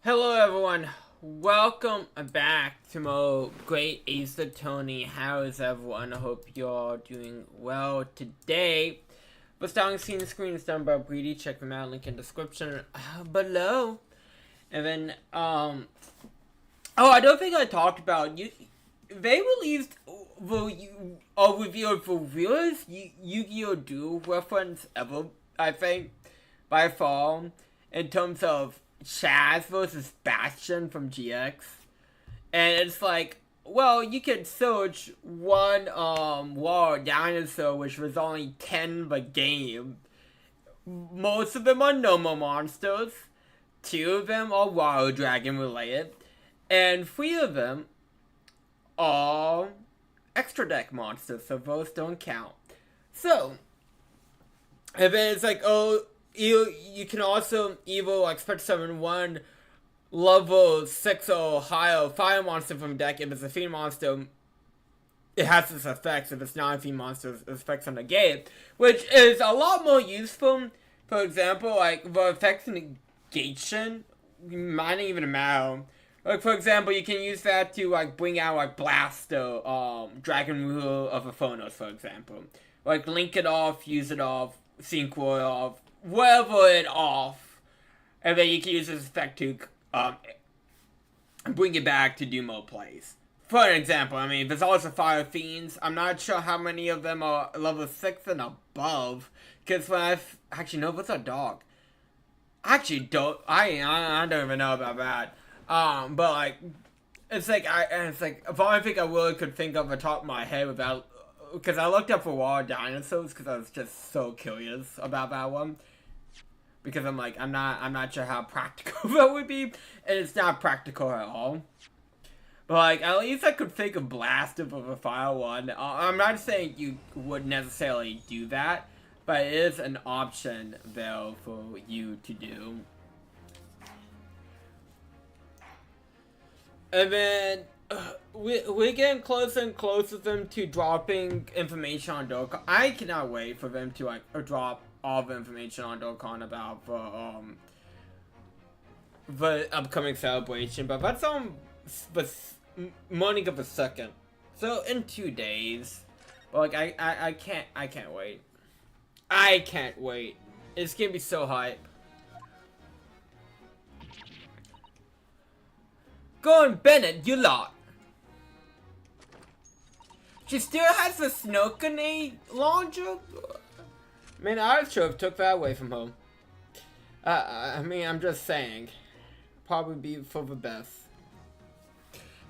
Hello everyone, welcome back to my great Ace Tony. How is everyone? I hope you're doing well today. But starting seeing the screen is done by Greedy. Check them out, link in description below. And then, oh, I don't think I talked about you. They released a review of the realest Yu-Gi-Oh! Duel reference ever, I think, by far, in terms of Chaz versus Bastion from GX. And it's like, well, you could search one War Dinosaur, which was only 10 the game. Most of them are normal monsters. 2 of them are Wild Dragon related. And 3 of them are extra deck monsters, so those don't count. So, if it's like, oh, you can also either like special summon one level 6 or higher fire monster from deck. If it's a fiend monster, it has this effects. If it's not a fiend monster, it effects on the game, which is a lot more useful. For example, like the effects negation might not even matter. Like for example, you can use that to like bring out like Blaster, Dragon Ruler of Infernos, for example. Like link it off, use it off, synchro it off, whatever it off, and then you can use this effect to bring it back to do more plays. For an example, I mean, there's also Fire Fiends. I'm not sure how many of them are level 6 and above, because when actually no, what's a dog? Actually, I don't even know about that. But like, it's like if I think I really could think of the top of my head without, because I looked up for Wild Dinosaurs because I was just so curious about that one. Because I'm like, I'm not sure how practical that would be, and it's not practical at all. But like, at least I could think of Blaster for the fire one. I'm not saying you would necessarily do that, but it is an option though for you to do. And then we're getting closer and closer to them to dropping information on Dokkan. I cannot wait for them to like drop all the information on Dokkan about the upcoming celebration. But that's on the morning of the 2nd, so in 2 days. But like I can't wait. I can't wait. It's gonna be so hype. Go on, Bennett, you lot. She still has the snow grenade launcher? Man, I should have took that away from home. I mean, I'm just saying. Probably be for the best.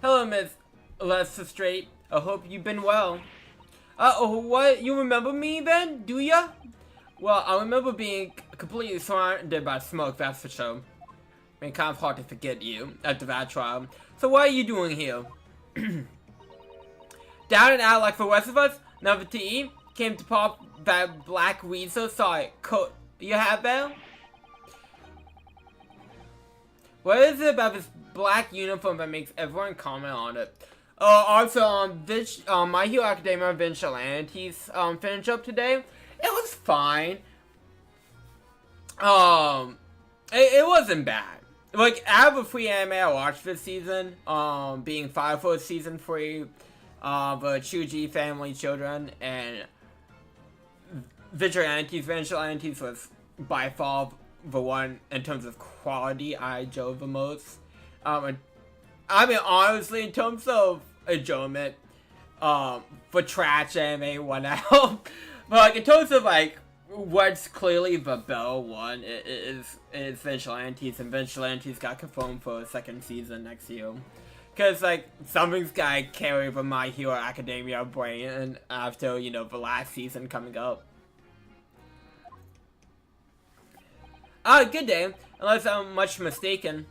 Hello, Miss Lester Straight. I hope you've been well. What? You remember me then? Do ya? Well, I remember being completely surrounded by smoke, that's for sure. I mean, kind of hard to forget you after that trial. So what are you doing here? Down and out like the rest of us? Nothing to eat? Came to pop that black weasel, sorry, coat you have there? What is it about this black uniform that makes everyone comment on it? Also, My Hero Academia Vigilantes, finish up today. It was fine. It wasn't bad. Like, out of the free anime I watched this season, being Fire Force Season 3, the Chuji Family Children, and Vigilantes was by far the one, in terms of quality, I enjoyed the most. I mean, honestly, in terms of enjoyment, for trash anime won out. But, like, in terms of, like, what's clearly the Bell one is Vigilantes, and Vigilantes got confirmed for a 2nd season next year. Cause like something's gotta carry the My Hero Academia brand after, you know, the last season coming up. Good day, unless I'm much mistaken.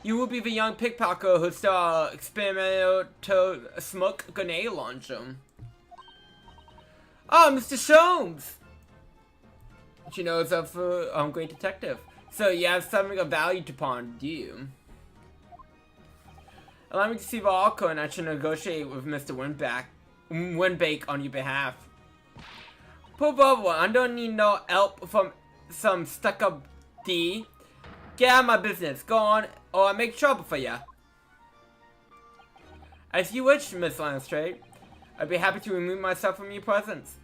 You will be the young pickpocket who saw experimental smoke grenade launcher. Oh, Mr. Sholmes! She knows of great detective. So you have something of value to pawn, do you? Allow me to see the Alco and I should negotiate with Mr. Windbake on your behalf. Poor Bubble, I don't need no help from some stuck-up D. Get out of my business. Go on, or I make trouble for ya. As you wish, Miss Lanstrade. I'd be happy to remove myself from your presence.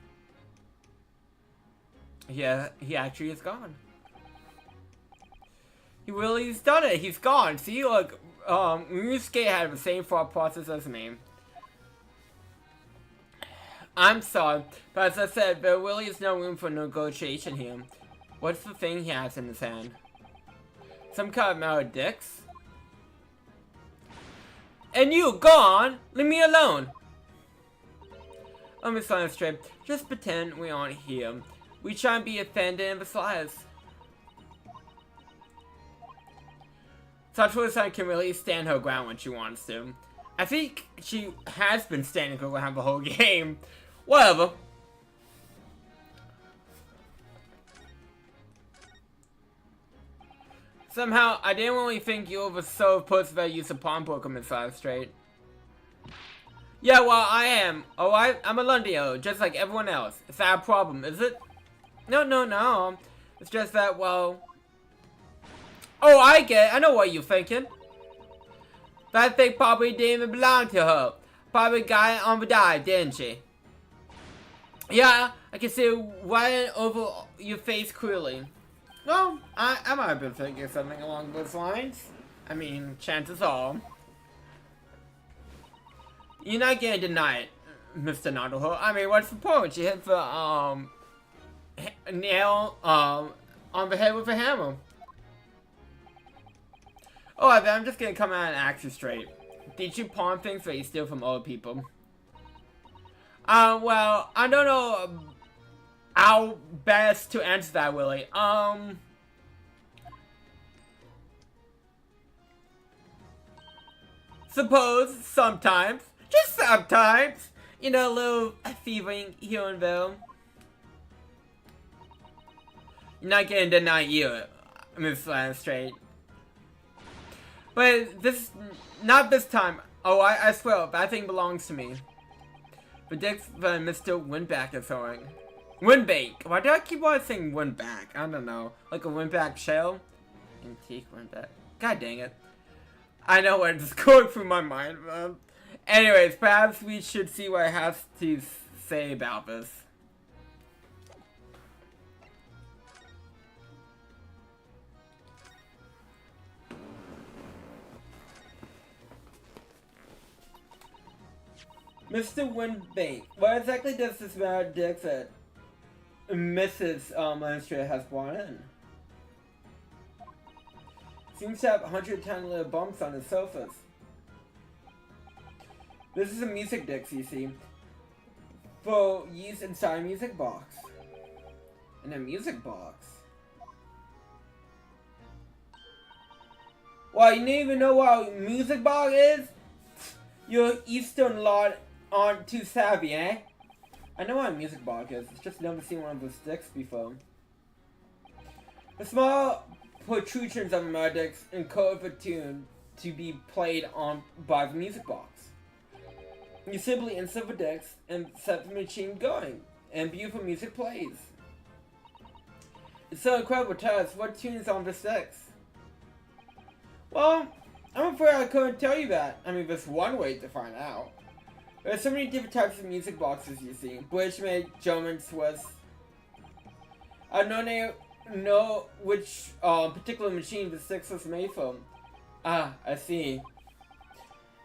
Yeah, he actually is gone. He's done it. He's gone. See, look, Ryusuke had the same thought process as me. I'm sorry, but as I said, there really is no room for negotiation here. What's the thing he has in his hand? Some kind of maledicts? And you, gone! Leave me alone! Oh, Miss Lanstrade, just pretend we aren't here. We try and be offended in the slightest. Satsuo-san can really stand her ground when she wants to. I think she has been standing her ground the whole game. Whatever. Somehow, I didn't really think you were so opposed to the use of pawnbroker, Miss Lanstrade. Yeah, well, I am. Alright? I'm a Lundio, just like everyone else. Is that a problem, is it? No. It's just that, well... Oh, I get it. I know what you're thinking. That thing probably didn't even belong to her. Probably got it on the dive, didn't she? Yeah, I can see it right over your face clearly. Well, I might have been thinking something along those lines. I mean, chances are. You're not gonna deny it, Mr. Naruto. I mean, what's the point? She hit the, nail, on the head with a hammer. Oh, I'm just gonna come out and ask you straight. Did you pawn things that you steal from other people? Well, I don't know how best to answer that, Willie. Suppose, sometimes, just sometimes, you know, a little thieving here and there. You're not gonna deny you, Miss Lanstrade. But not this time. Oh, I swear, that thing belongs to me. Predicts that Mr. Windback is throwing. Windbake. Why do I keep on saying windback? I don't know. Like a windback shell? Antique windback. God dang it. I know what is going through my mind. Anyways, perhaps we should see what it has to say about this. Mr. Windbake, what exactly does this maledict that Mrs. Lanstrade has brought in? Seems to have 110 little bumps on the surface. This is a music disc, you see, for use inside a music box. In a music box? Well, you don't even know what a music box is? Your Eastern lot aren't too savvy, eh? I know what a music box is, it's just never seen one of those sticks before. The small protrusions of melodics encode the tune to be played on by the music box. You simply insert the discs and set the machine going, and beautiful music plays. It's so incredible. Tell us, what tune is on the sticks? Well, I'm afraid I couldn't tell you that. I mean, there's one way to find out. There's so many different types of music boxes, you see. British made, German, Swiss. I don't know which particular machine the sticks was made from. Ah, I see.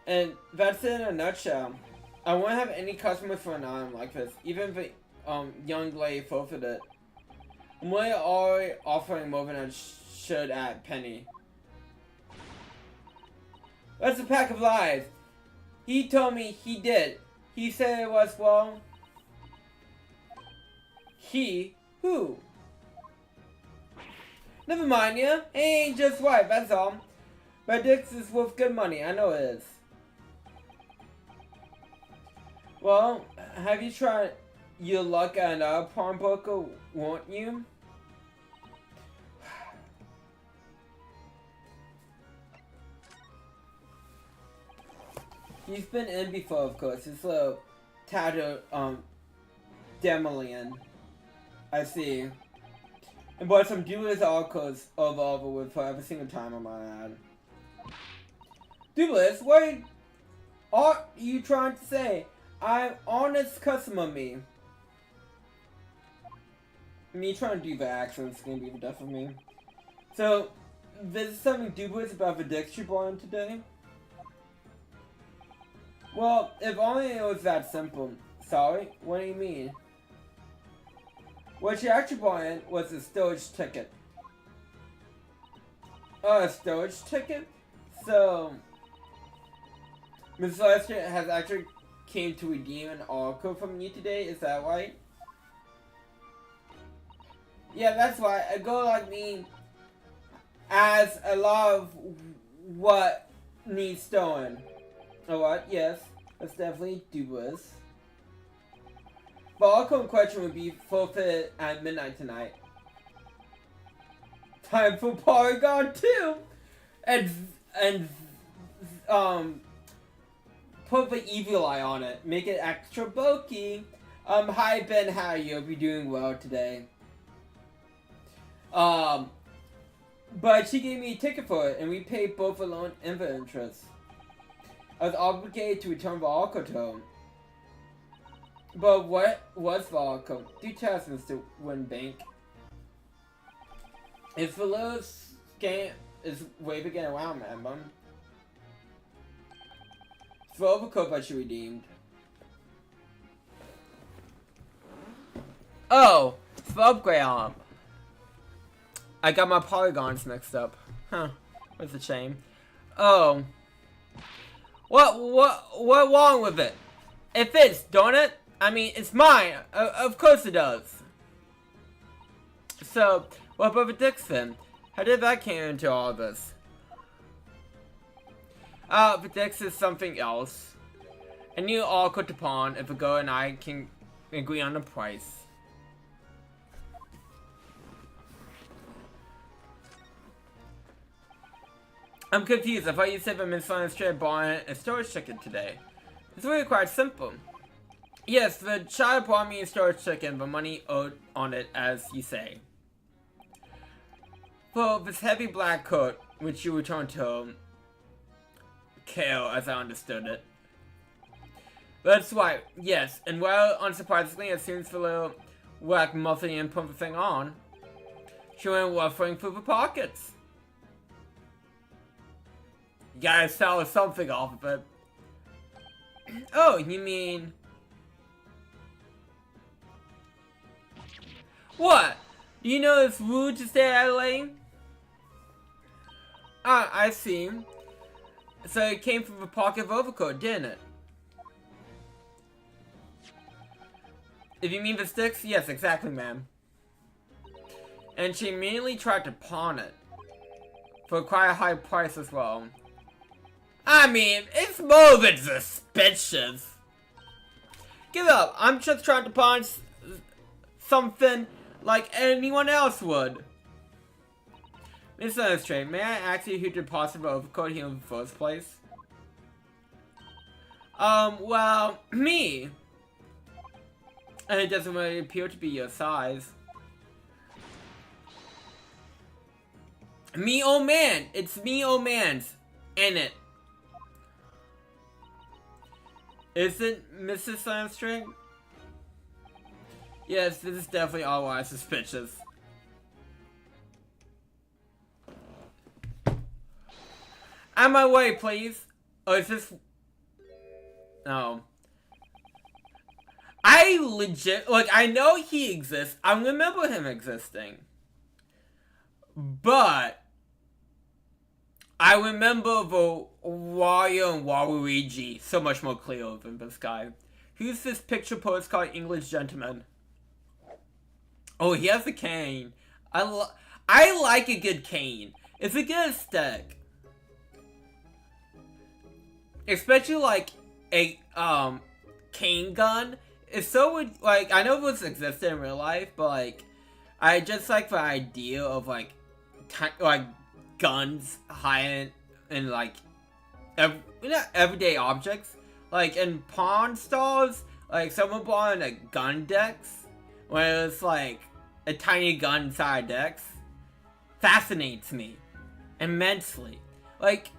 And that's it in a nutshell. I won't have any customers for an item like this, even if the young lady forfeited. I'm really already offering more than I should at Penny. That's a pack of lies. He told me he did. He said it was, well... He? Who? Never mind, yeah? He ain't just right, that's all. But this is worth good money, I know it is. Well, have you tried your luck at another pawnbroker, won't you? He's been in before, of course. It's a tattered, Demolian. I see. And bought some Duelist Arcos of Overwood for every single time, I might add. Duelist, what are you trying to say? I'm honest customer, me. Me trying to do the accent is gonna be the death of me. So, there's something dubious about the decks you bought in today? Well, if only it was that simple. Sorry, what do you mean? What you actually bought in was a storage ticket. Oh, a storage ticket? So, Ms. Lester has actually came to redeem an oracle from you today, is that right? Yeah, that's right. A girl like me has a lot of what needs stolen. Alright, yes. That's definitely doable. But oracle in question would be forfeited at midnight tonight. Time for Polygon 2! And put the evil eye on it. Make it extra bulky. Hi Ben, how are you? Hope you're doing well today. But she gave me a ticket for it, and we paid both the loan and the interest. I was obligated to return the oracle to him. But what was the oracle? Do tell us, Mr. Winbank. If the little scam is waving again around, man. The overcoat that she redeemed. Oh, the upgrade arm. I got my polygons mixed up. Huh. That's a shame. Oh. What wrong with it? It fits, don't it? I mean, it's mine. Of course it does. So, what about the Dixon? How did that came into all of this? The Dix is something else. A new oracle to pawn if a girl and I can agree on the price. I'm confused. I thought you said that Miss Lester bought a storage ticket today. It's really quite simple. Yes, the child bought me a storage ticket, but money owed on it, as you say. For this heavy black coat, which you returned to Kale, as I understood it. That's right, yes, and well, unsurprisingly, as soon as the little whack muffin and put the thing on, she went ruffling through the pockets. You gotta sell something off of it. Oh, you mean... What? You know it's rude to stay at lane? Ah, I see. So it came from the pocket of overcoat, didn't it? If you mean the sticks, yes, exactly, ma'am. And she immediately tried to pawn it. For quite a high price as well. I mean, it's more than suspicious. Give up, I'm just trying to pawn something like anyone else would. Miss Illustrate, may I ask you who deposited the overcoat here in the first place? Well, me. And it doesn't really appear to be your size. Me oh man, it's me oh man's, ain't it? Is it Mrs. Illustrate? Yes, this is definitely otherwise suspicious. Out of my way, please. Oh, is this... No. I legit... Like, I know he exists. I remember him existing. But... I remember the Wario and Waluigi so much more clearly than this guy. Who's this picture postcard English gentleman? Oh, he has a cane. I like a good cane. It's a good aesthetic. Especially like a cane gun. It's so like I know this existed in real life, but like I just like the idea of like guns hiding in like everyday objects. Like in Pawn Stars, like someone bought a gun decks where it's like a tiny gun inside Dex fascinates me immensely. Like,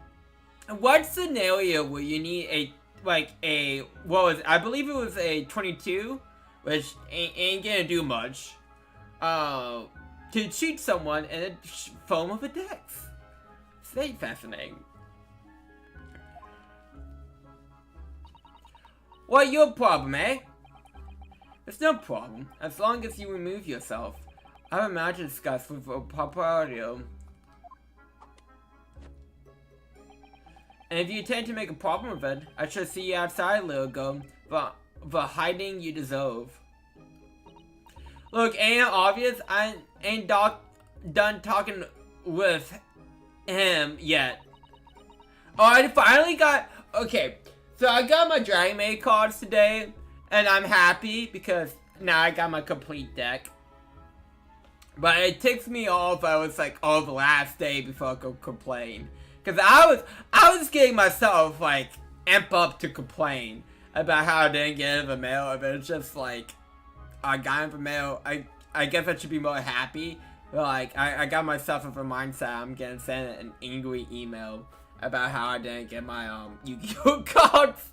what scenario where you need I believe it was a 22, which ain't gonna do much, to shoot someone and then foam of a Dex. It's very fascinating. What your problem, eh? It's no problem, as long as you remove yourself. I have a magic discuss with a Papario. And if you intend to make a problem of it, I shall see you outside, little girl, for the hiding you deserve. Look, ain't it obvious? I ain't done talking with him yet. Oh, I finally got... Okay, so I got my Dragon Maid cards today, and I'm happy because now I got my complete deck. But it takes me off, I was like, the last day before I could complain. Because I was getting myself, like, amp up to complain about how I didn't get in the mail. But it's just like, I got in the mail. I guess I should be more happy. But, like, I got myself in the mindset I'm getting sent an angry email about how I didn't get my, Yu-Gi-Oh cards.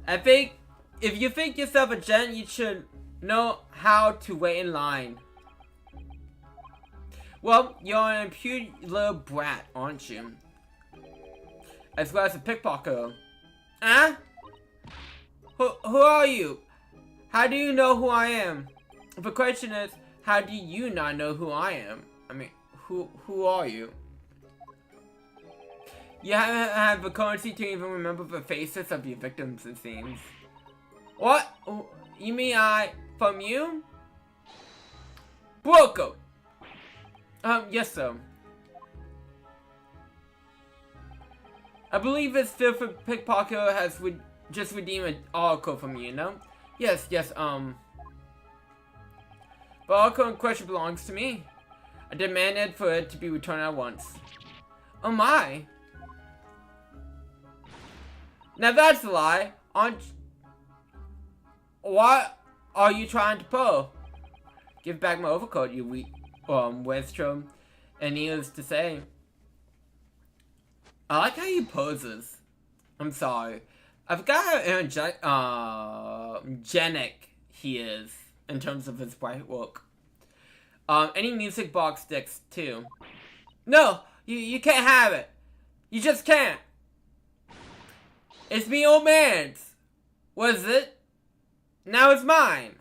I think, if you think yourself a gent, you should know how to wait in line. Well, you're an impudent little brat, aren't you? As well as a pickpocket. Huh? Who are you? How do you know who I am? The question is, how do you not know who I am? I mean, who are you? You haven't had the currency to even remember the faces of your victims, it seems. What? You mean from you? Broco! Yes, sir. I believe this filthy pickpocket has just redeemed an oracle from you, no? Yes, the oracle in question belongs to me. I demanded for it to be returned at once. Oh my! Now that's a lie, what are you trying to pull? Give back my overcoat, you weak Westrom. And needless to say, I like how he poses. I'm sorry. I forgot how energetic he is in terms of his bright look. Any music box sticks too. No, you can't have it. You just can't. It's me old man's. Was it? Now it's mine.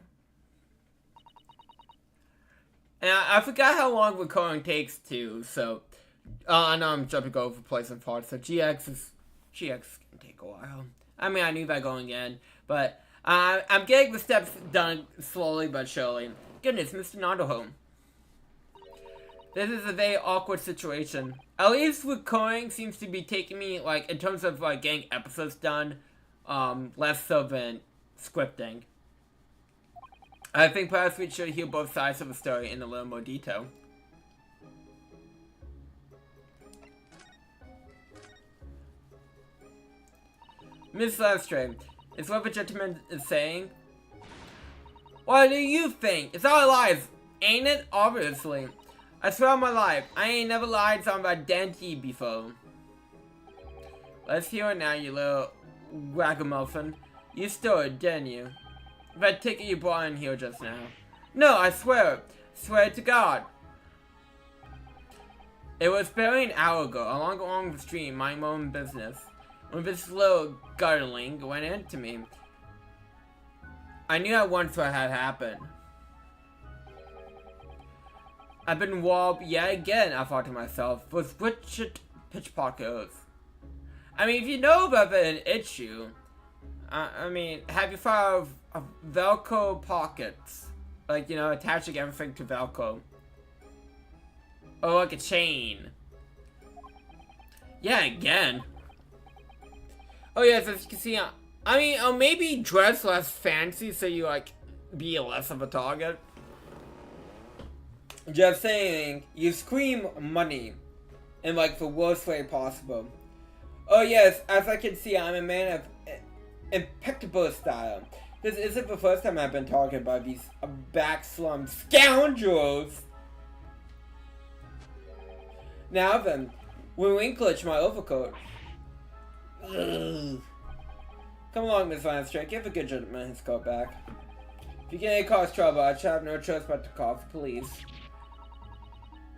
And I forgot how long recording takes too, so I know I'm jumping over place and parts, so GX can take a while. I mean, I knew that going in, but I'm getting the steps done slowly but surely. Goodness, Mr. Nondohome. This is a very awkward situation. At least recording seems to be taking me, like, in terms of, like, getting episodes done, less so than scripting. I think perhaps we should hear both sides of the story in a little more detail. Miss Lavstray, is what the gentleman is saying? What do you think? It's all lies, ain't it? Obviously. I swear on my life, I ain't never lied to my identity before. Let's hear it now, you little ragamuffin. You stole it, didn't you? That ticket you brought in here just now. No, I swear. Swear to God. It was barely an hour ago, along the street, minding my own business, when this little gutterling went into me. I knew at once what had happened. I've been robbed yet again, I thought to myself, with Richard Pitchpockers. I mean, if you know about an issue, I mean, have you thought of Velcro pockets? Like, you know, attaching everything to Velcro. Or like a chain. Yeah, again. Oh yes, as you can see, I mean, maybe dress less fancy so you, like, be less of a target. Just saying, you scream money in, like, the worst way possible. Oh yes, as I can see, I'm a man of impeccable style. This isn't the first time I've been talking about these backslum scoundrels. Now then, Winklich, my overcoat. Ugh. Come along, Miss Landstra. Give a good gentleman his coat back. If you get any cause trouble, I shall have no choice but to call for police.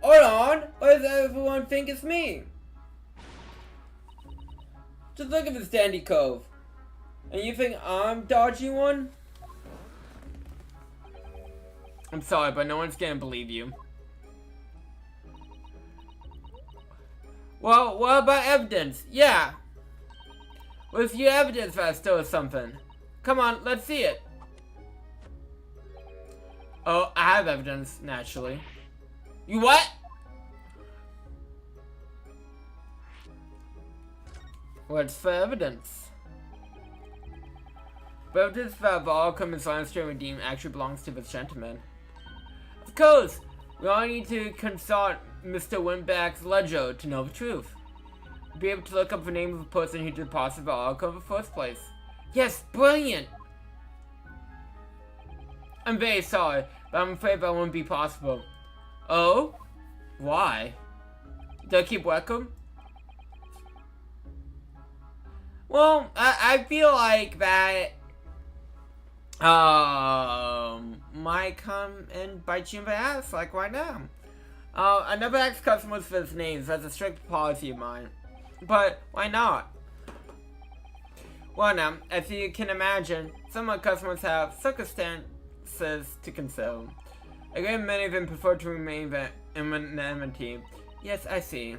Hold on! Why does everyone think it's me? Just look at this dandy cove. And you think I'm dodging one? I'm sorry, but no one's gonna believe you. Well, what about evidence? Yeah. What if you evidence that I stole something? Come on, let's see it. Oh, I have evidence, naturally. You what? What's for evidence? But evidence that the outcome is honest and redeemed actually belongs to this gentleman. Of course! We all need to consult Mr. Winback's ledger to know the truth. Be able to look up the name of the person who deposited the outcome in the first place. Yes, brilliant! I'm very sorry, but I'm afraid that won't be possible. Oh? Why? Do I keep working? Well, I feel like that might come and bite you in the ass, like right now. I never ask customers for his names, that's a strict policy of mine. But why not? Well now, as you can imagine, some of my customers have circumstances to consider. Again, many of them prefer to remain in anonymity. Yes, I see.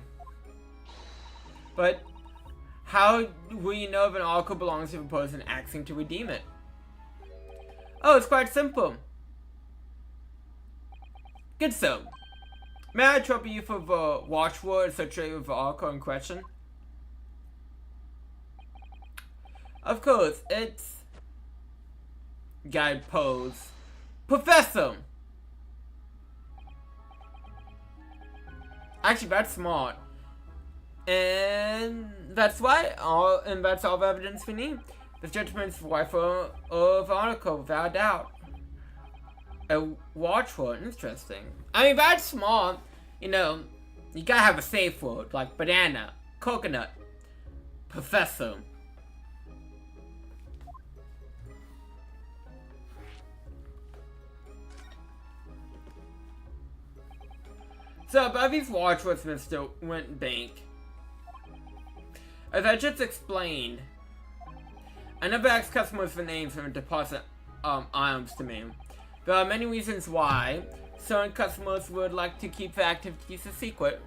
But how will you know if an article belongs to the person asking to redeem it? Oh, it's quite simple. Good so. May I trouble you for the watchword associated with the article in question? Of course, it's... Guide pose. Professor! Actually, that's smart. And that's why, that's all the evidence we need. This gentleman's wife of article, without a doubt. A watchword, interesting. I mean, that's smart. You know, you gotta have a safe word, like banana, coconut, professor. So, about these watchwords, Mr. Wentbank. As I just explained, I never ask customers for names and deposit items to me. There are many reasons why certain customers would like to keep their activities a secret.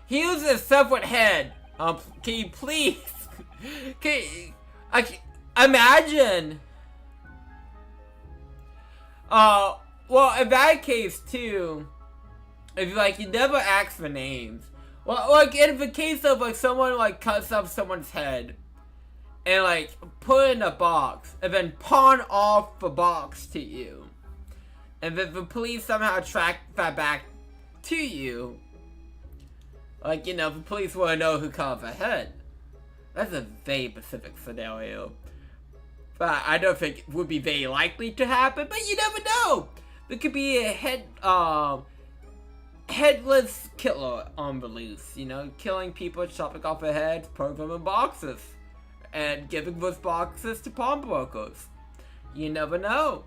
He uses a separate head. Can you please? Imagine. Well, in that case too, if like you never ask for names. Well, like in the case of like someone like cuts off someone's head and like put it in a box and then pawn off the box to you, and then the police somehow track that back to you, like, you know, the police want to know who cut off the head. That's a very specific scenario, but I don't think it would be very likely to happen. But you never know. There could be a headless killer on the loose, you know, killing people, chopping off their heads, putting them in boxes, and giving those boxes to pawnbrokers. You never know.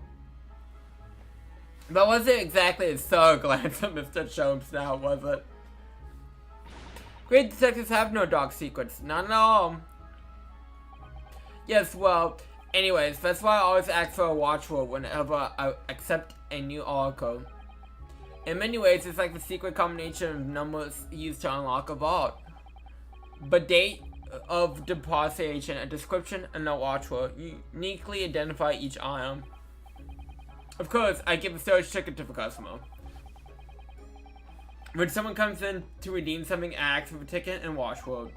But wasn't exactly a thorough glance at Mr. Sholmes now, was it? Great detectives have no dark secrets, not at all. Yes, well, anyways, that's why I always ask for a watchword whenever I accept a new article. In many ways, it's like the secret combination of numbers used to unlock a vault. But date of deposition, a description, and a watchword uniquely identify each item. Of course, I give a storage ticket to the customer. When someone comes in to redeem something, I ask for the ticket and watchword.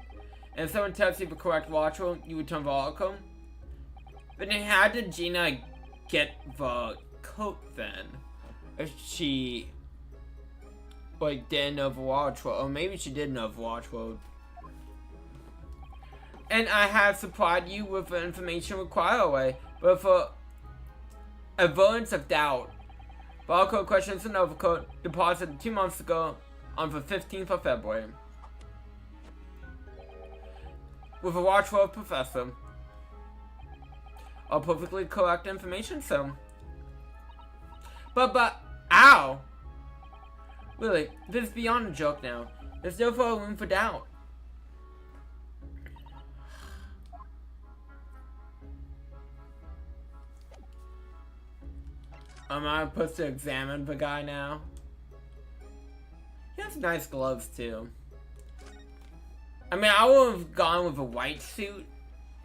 And if someone tells you the correct watchword, you return the article. But then how did Gina get the coat then? If she like didn't know the watchword, or maybe she did know the watchword. And I have supplied you with the information required away. but for avoidance of doubt, barcode questions and overcode deposited 2 months ago on the 15th of February. With a watchful professor. All perfectly correct information, so. But, ow! Really, this is beyond a joke now. There's no room for doubt. Am I supposed to examine the guy now? He has nice gloves too. I mean, I would have gone with a white suit,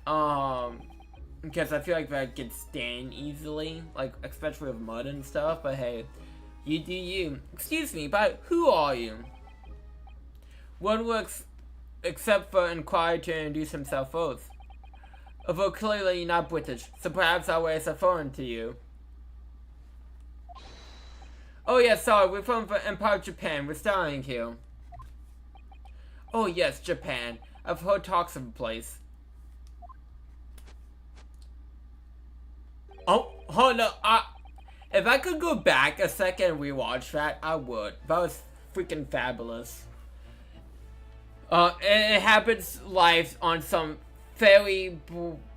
because I feel like that gets stained easily, like especially with mud and stuff. But hey, you do you. Excuse me, but who are you? One works except for inquiry to introduce himself first. Although clearly you're not British, so perhaps our ways are foreign to you. Oh yeah, sorry, we're from the Empire of Japan. We're starting here. Oh yes, Japan. I've heard talks of the place. Oh no, if I could go back a second and rewatch that, I would. That was freaking fabulous. It happens live on some very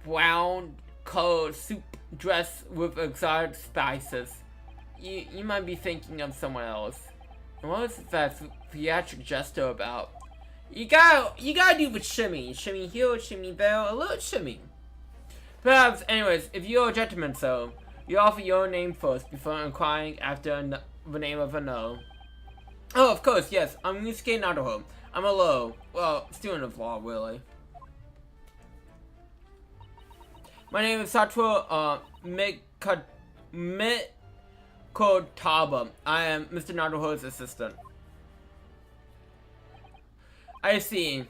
brown colored soup dressed with exotic spices. You might be thinking of someone else. And what was that theatric gesture about? You gotta do the shimmy. Shimmy here, shimmy there, a little shimmy. Perhaps, anyways, if you're a gentleman, so you offer your name first before inquiring after the name of another. Oh, of course, yes. I'm Yusuke Naruto. I'm a low, well, student of law, really. My name is Satoru Mikotaba. I am Mr. Naruto's assistant. I see.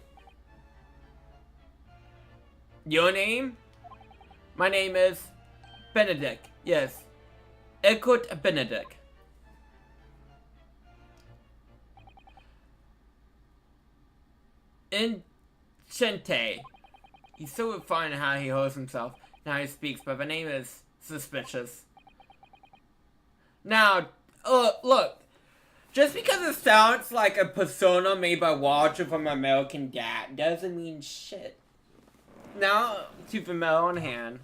Your name? My name is Benedict. Yes. Ekut Benedict. Enchente. He's so refined in how he holds himself and how he speaks, but the name is suspicious. Now, look. Just because it sounds like a persona made by Walter from American Dad doesn't mean shit. Now, to the medal in hand.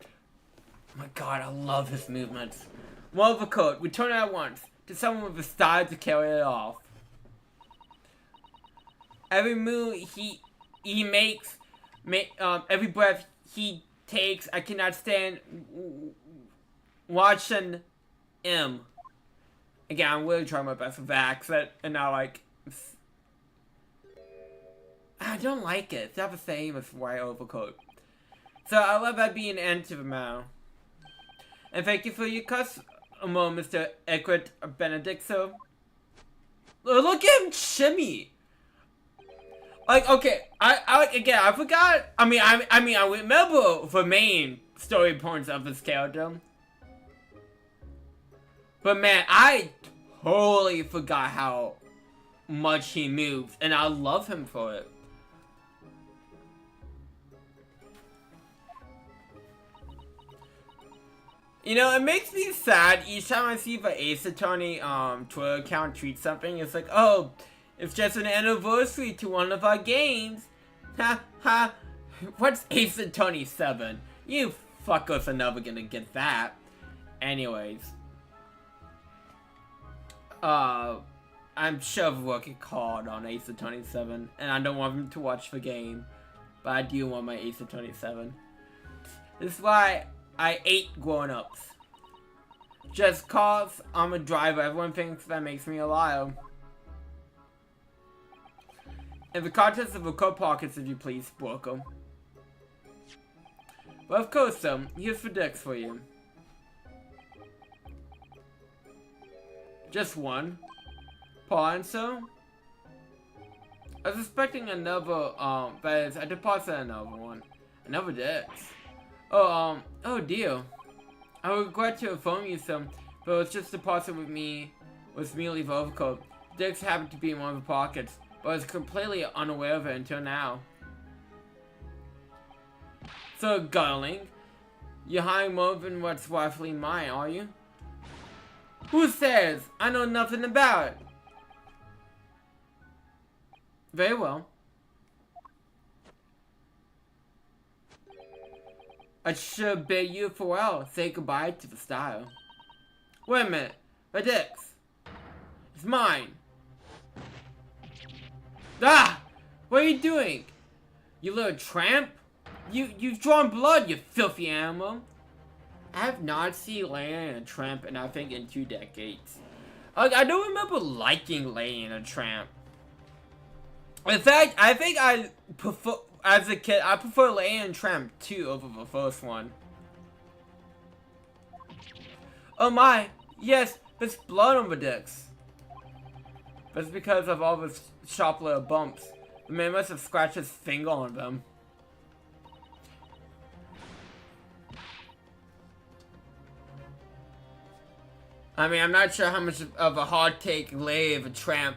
Oh my god, I love his movements. One of a coat, return it at once to someone with the style to carry it off. Every move he makes, every breath he takes, I cannot stand watching him. Again, I'm really trying my best with the accent, and now, like, I don't like it. It's not the same as white overcoat. So, I'll let that be an end to the matter. And thank you for your customer, Mr. Ekut Benedict, so. Look at him shimmy! Like, okay, I forgot. I mean, I remember the main story points of this character. But man, I totally forgot how much he moves, and I love him for it. You know, it makes me sad each time I see the Ace Attorney Twitter account tweet something. It's like, oh, it's just an anniversary to one of our games. Ha ha. What's Ace Attorney 7? You fuckers are never gonna get that. Anyways. I'm sure we're working hard on Ace Attorney 7, and I don't want him to watch the game, but I do want my Ace Attorney 7. This is why I ate grown-ups. Just cause I'm a driver, everyone thinks that makes me a liar. In the contents of the coat pockets, if you please, broker. But of course, here's the decks for you. Just one. Pawn, so. I was expecting another, that is, I deposited another one. Another deck. Oh, oh dear. I regret to inform you some, but it was just deposited with me, was merely the overcoat. The decks happened to be in one of the pockets, but I was completely unaware of it until now. So, darling, You're hiding more than what's rightfully mine, are you? Who says? I know nothing about it. Very well. I should bid you farewell. Say goodbye to the style. Wait a minute. Redix. It's mine. Ah! What are you doing? You little tramp? You've drawn blood, you filthy animal. I have not seen Leia and a Tramp in I think in 2 decades. Like, I don't remember liking Leia and a Tramp. In fact, I think I prefer, as a kid, I prefer Leia and Tramp 2 over the first one. Oh my, yes, there's blood on the discs. That's because of all the sharp little bumps. The man must have scratched his finger on them. I mean, I'm not sure how much of a hard take Leia of a Tramp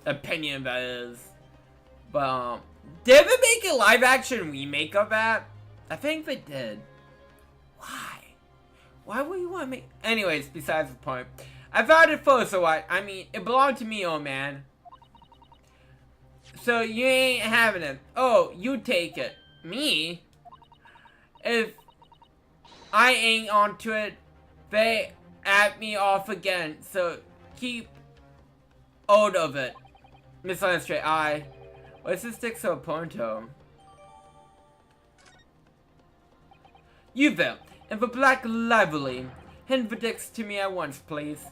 opinion that is. But, did they make a live action remake of that? I think they did. Why? Why would you want to make... Anyways, besides the point. I found it first, so what? I mean, it belonged to me, old man. So, you ain't having it. Oh, you take it. Me? If I ain't onto it, they at me off again, so keep hold of it. Miss Illustrate, what's this stick so pronto? You there, and the black lively. Hand the dicks to me at once, please.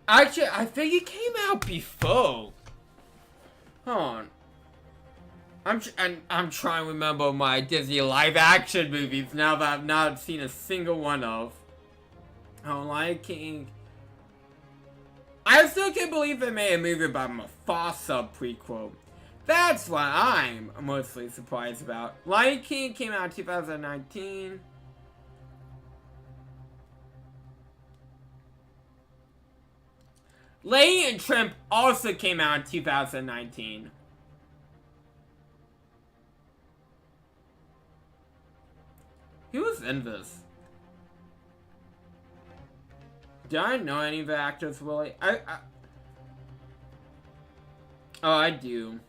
Actually, I think it came out before. Hold on. I'm trying to remember my Disney live-action movies now that I've not seen a single one of. Oh, Lion King. I still can't believe they made a movie about Mufasa prequel. That's what I'm mostly surprised about. Lion King came out in 2019. Leia and Tramp also came out in 2019. Who was in this? Do I know any of the actors, Willie? Oh, I do.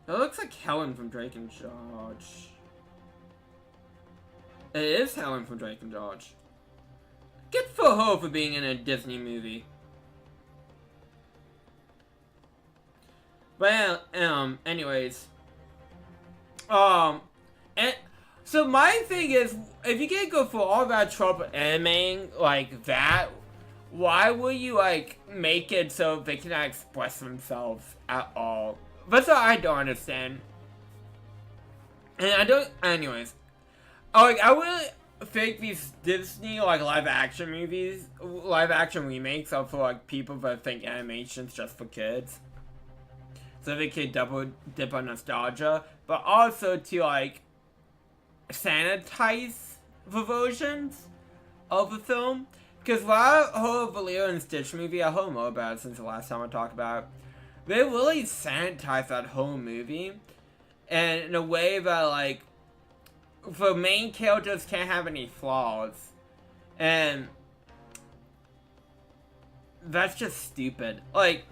It looks like Helen from Drake and George. It is Helen from Drake and George. Good for her for being in a Disney movie. Well, anyways. And so my thing is, if you can't go for all that trouble animating like that, why would you like make it so they cannot express themselves at all? That's what I don't understand. And I don't, anyways. Like, I really think these Disney like live action movies, live action remakes are for like people that think animation's just for kids. So they can double dip on nostalgia, but also to like sanitize the versions of the film. Because while I heard the Lilo and Stitch movie, I heard more about it since the last time I talked about it. They really sanitized that whole movie, and in a way that like the main characters can't have any flaws, and that's just stupid. Like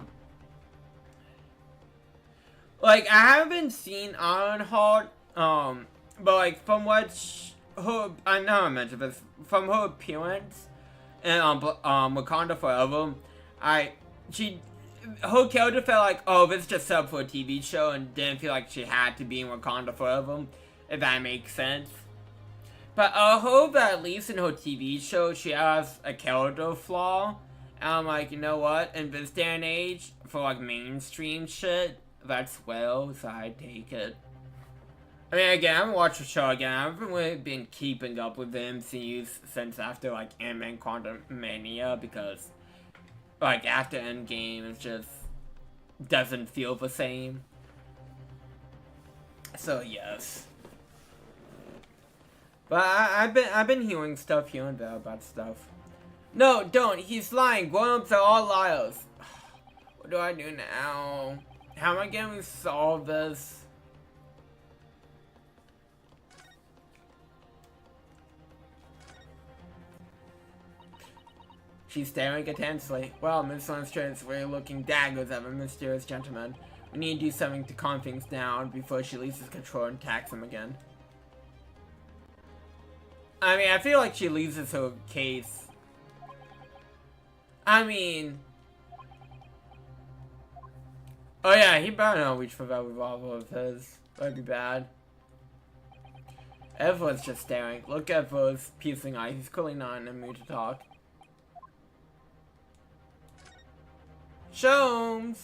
I haven't seen Ironheart, but like from what her, I know I mentioned this, from her appearance in Wakanda Forever, her character felt like, oh, this is just set up for a TV show, and didn't feel like she had to be in Wakanda Forever, if that makes sense. But I hope that at least in her TV show, she has a character flaw. And I'm like, you know what? In this day and age, for like mainstream shit, that's well, so I take it. I mean, again, I haven't watched the show again. I haven't really been keeping up with the MCU since after like Ant-Man Quantumania, because like after Endgame, it just doesn't feel the same. So yes. But I've been hearing stuff here and there about stuff. No, don't. He's lying. Grown-ups are all liars. What do I do now? How am I going to solve this? She's staring intensely. Well, Miss Lundström's weird-looking daggers at a mysterious gentleman. We need to do something to calm things down before she loses control and attacks him again. I mean, I feel like she loses her case. I mean... Oh yeah, he better not reach for that revolver of his. That'd be bad. Everyone's just staring. Look at those piercing eyes. He's clearly not in the mood to talk. Sholmes!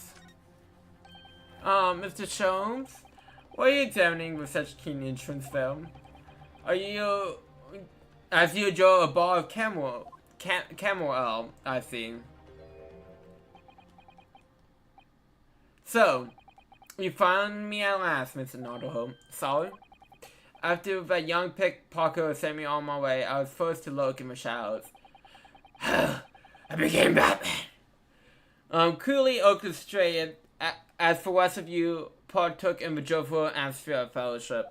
Mr. Sholmes? What are you examining with such keen interest, film? Are you... As you draw a ball of camel ale, I see. So, you found me at last, Mr. Naruto. Solid? After that young pickpocket sent me on my way, I was forced to lurk in the shadows. I became Batman. Coolly orchestrated, as for the rest of you partook in the joyful atmosphere of fellowship.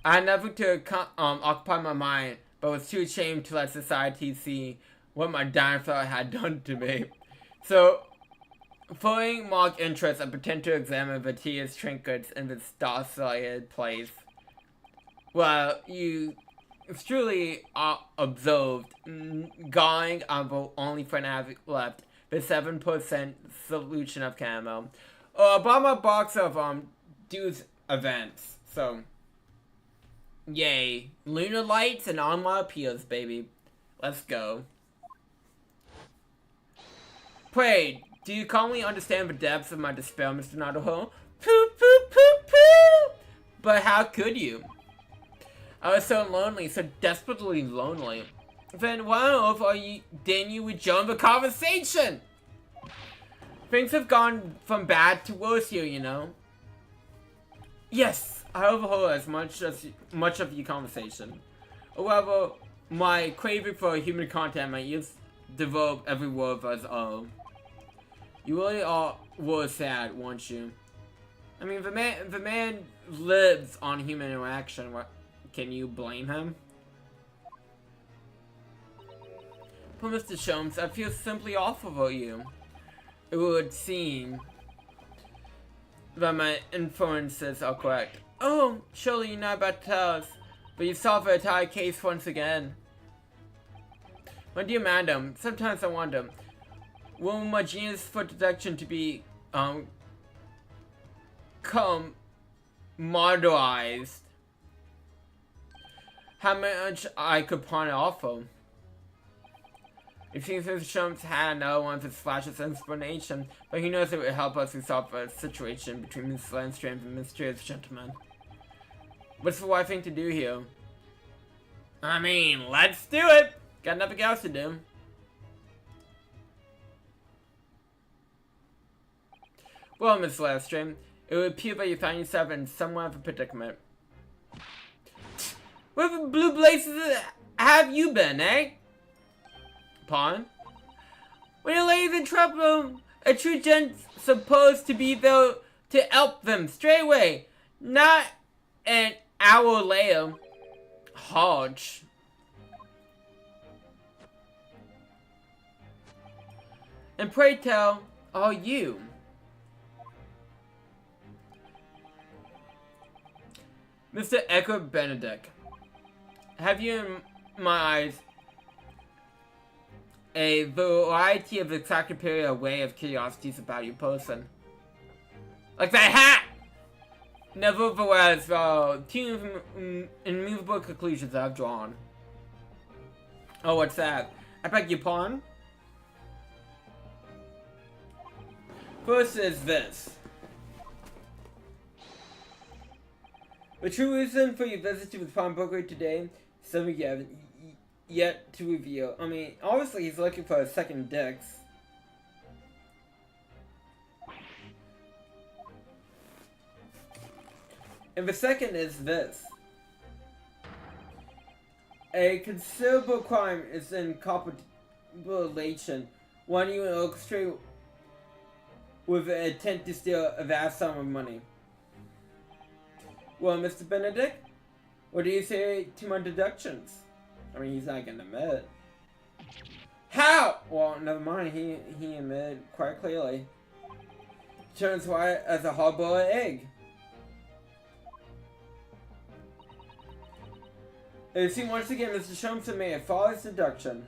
I had nothing to occupy my mind, but was too ashamed to let society see what my downfall had done to me. So, following mock interest, I pretend to examine the tedious trinkets in this docile place. Well, you truly observed, going on the only friend I have left, the 7% solution of camo. I bought my box of Duel's events, so yay. Lunar lights and online appeals, baby. Let's go. Pray, do you calmly understand the depths of my despair, Mr. Naruto? Poo poo poo poo! But how could you? I was so lonely, so desperately lonely. Then why on earth didn't you rejoin the conversation? Things have gone from bad to worse here, you know. Yes, I overheard as much of your conversation. However, my craving for human contact might use develop every word as You really were sad, weren't you? I mean, the man lives on human interaction. What can you blame him? But Mr. Sholmes, I feel simply awful about you. It would seem that my inferences are correct. Oh, surely you're not about to tell us, but you solved the entire case once again. My dear madam, sometimes I wonder, will my genius for deduction to be, modernized? How much I could pawn it off of? It seems Mr. Sholmes had another one of his flashes of inspiration, but he knows it would help us resolve a situation between Miss Lundström and the mysterious gentleman. What's the right thing to do here? I mean, let's do it! Got nothing else to do. Well, Miss Lundström, it would appear that you found yourself in somewhat of a predicament. Where the blue blazes have you been, eh? Pawn? When a lady's in trouble, a true gent's supposed to be there to help them straight away, not an hour later. Hodge. And pray tell, are you? Mr. Echo Benedict, have you in my eyes a variety of encyclopedia array of curiosities about your person? Like that hat! Nevertheless, two immovable conclusions I've drawn. Oh, what's that? I beg your pardon? First is this. The true reason for your visit to the pawnbroker today is something you haven't yet to reveal. I mean, obviously he's looking for a second Dix. And the second is this. A considerable crime is confabulation, one you orchestrate with an intent to steal a vast sum of money. Well, Mr. Benedict, what do you say to my deductions? I mean, he's not gonna admit. How? Well, never mind. He admitted quite clearly. Turns white as a hard-boiled egg. You see, once again, Mr. Shumson made a false deduction.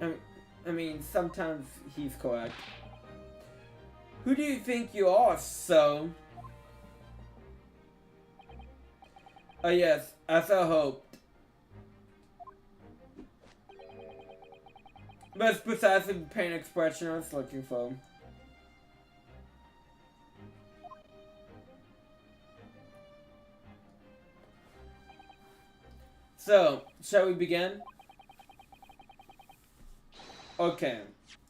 I mean, sometimes he's correct. Who do you think you are, so? Oh yes, as I hoped. That's precisely the pain expression I was looking for. So, shall we begin? Okay.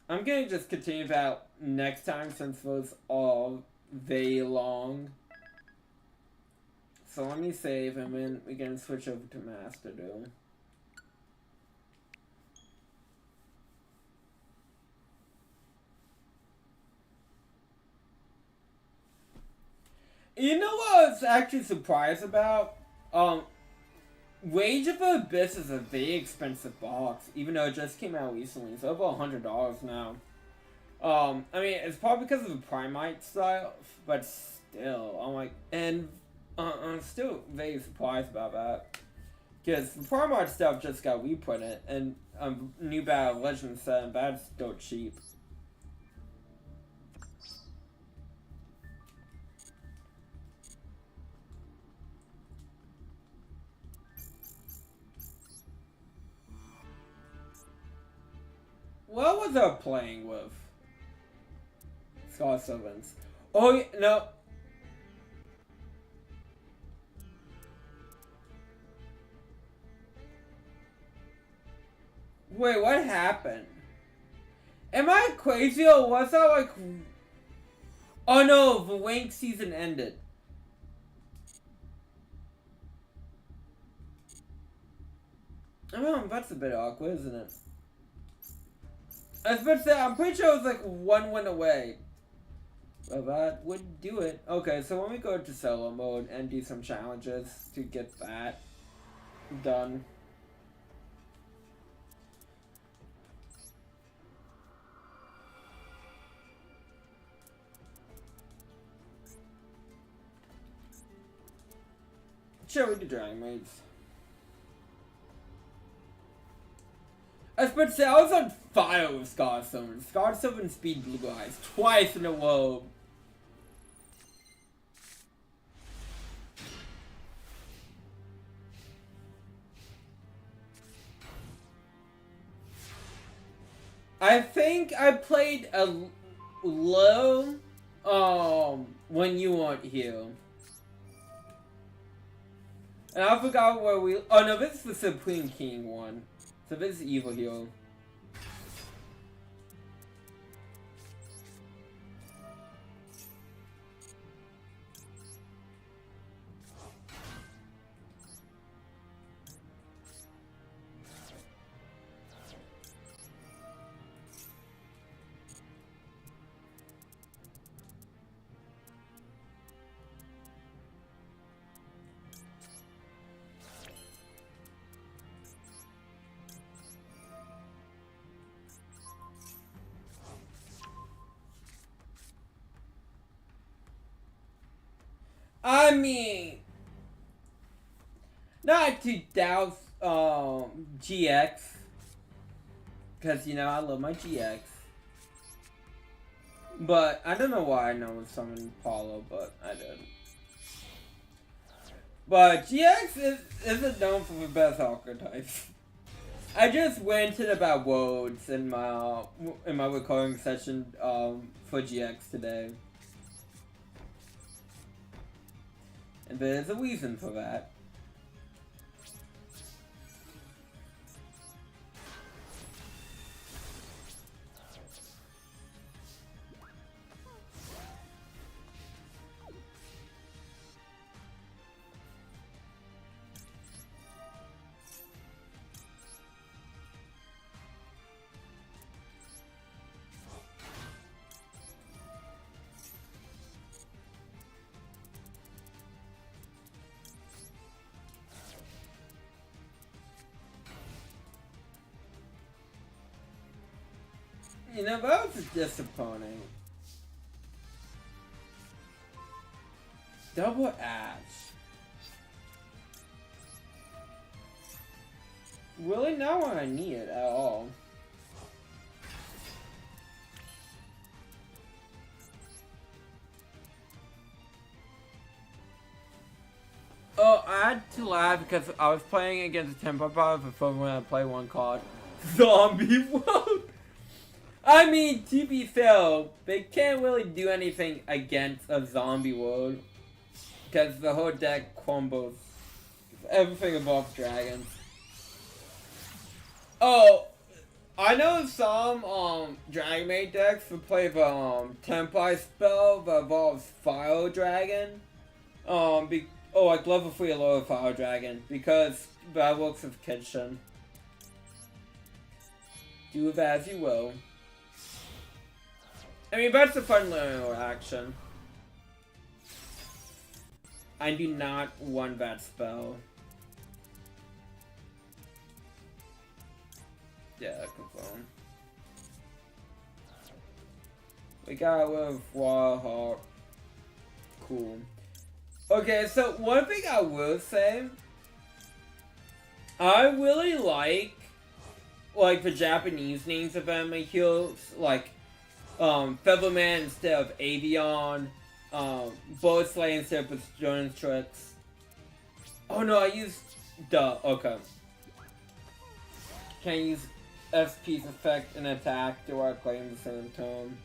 I'm gonna just continue that next time since it was all very long. So let me save and then we can switch over to Master Duel. You know what I was actually surprised about? Rage of the Abyss is a very expensive box, even though it just came out recently. It's over $100 now. I mean, it's probably because of the Primite style, but still, I'm like, and I'm still very surprised about that. Because the Primite stuff just got reprinted, and New Battle Legends set, and that's still cheap. What was I playing with? Scar Servants. Oh, no. Wait, what happened? Am I crazy or was that like... Oh no, the Wank season ended. Oh, that's a bit awkward, isn't it? I was about to say, I'm pretty sure it was like one went away. Well, that would do it. Okay, so when we go to solo mode and do some challenges to get that done. Sure, we do Dragon Maids. I was about to say, I was on fire with Scar Summon. Scar Summon Speed Blue Eyes twice in a row. I think I played a low when you weren't here. And I forgot where we... Oh no, this is the Supreme King one. So this is Evil Hero. I mean, not to doubt GX, because you know I love my GX. But I don't know why I know someone Paulo, but I did. But GX isn't known for the best archetypes. I just ranted about worlds in my recording session for GX today. And there's a reason for that. You know, that was disappointing. Double Ash. Really not what I need it at all. Oh, I had to laugh because I was playing against a Tempo Bot before when I play one called Zombie World. I mean, to be fair, they can't really do anything against a zombie world. Because the whole deck combos. Everything involves dragons. Oh, I know some Dragon Maid decks will play the Tempai spell that involves Fire Dragon. Like level 3 or lower Fire Dragon. Because that works with Kitchen. Do with as you will. I mean, that's a fun little action. I do not want that spell. Yeah, confirm. We got a little Warhawk. Cool. Okay, so one thing I will say, I really like the Japanese names of enemy heals, like Featherman instead of Avion, Bullet Slayer instead of Jonas Tricks. Oh no, I used okay. Can't use SP's effect and attack directly in the same turn.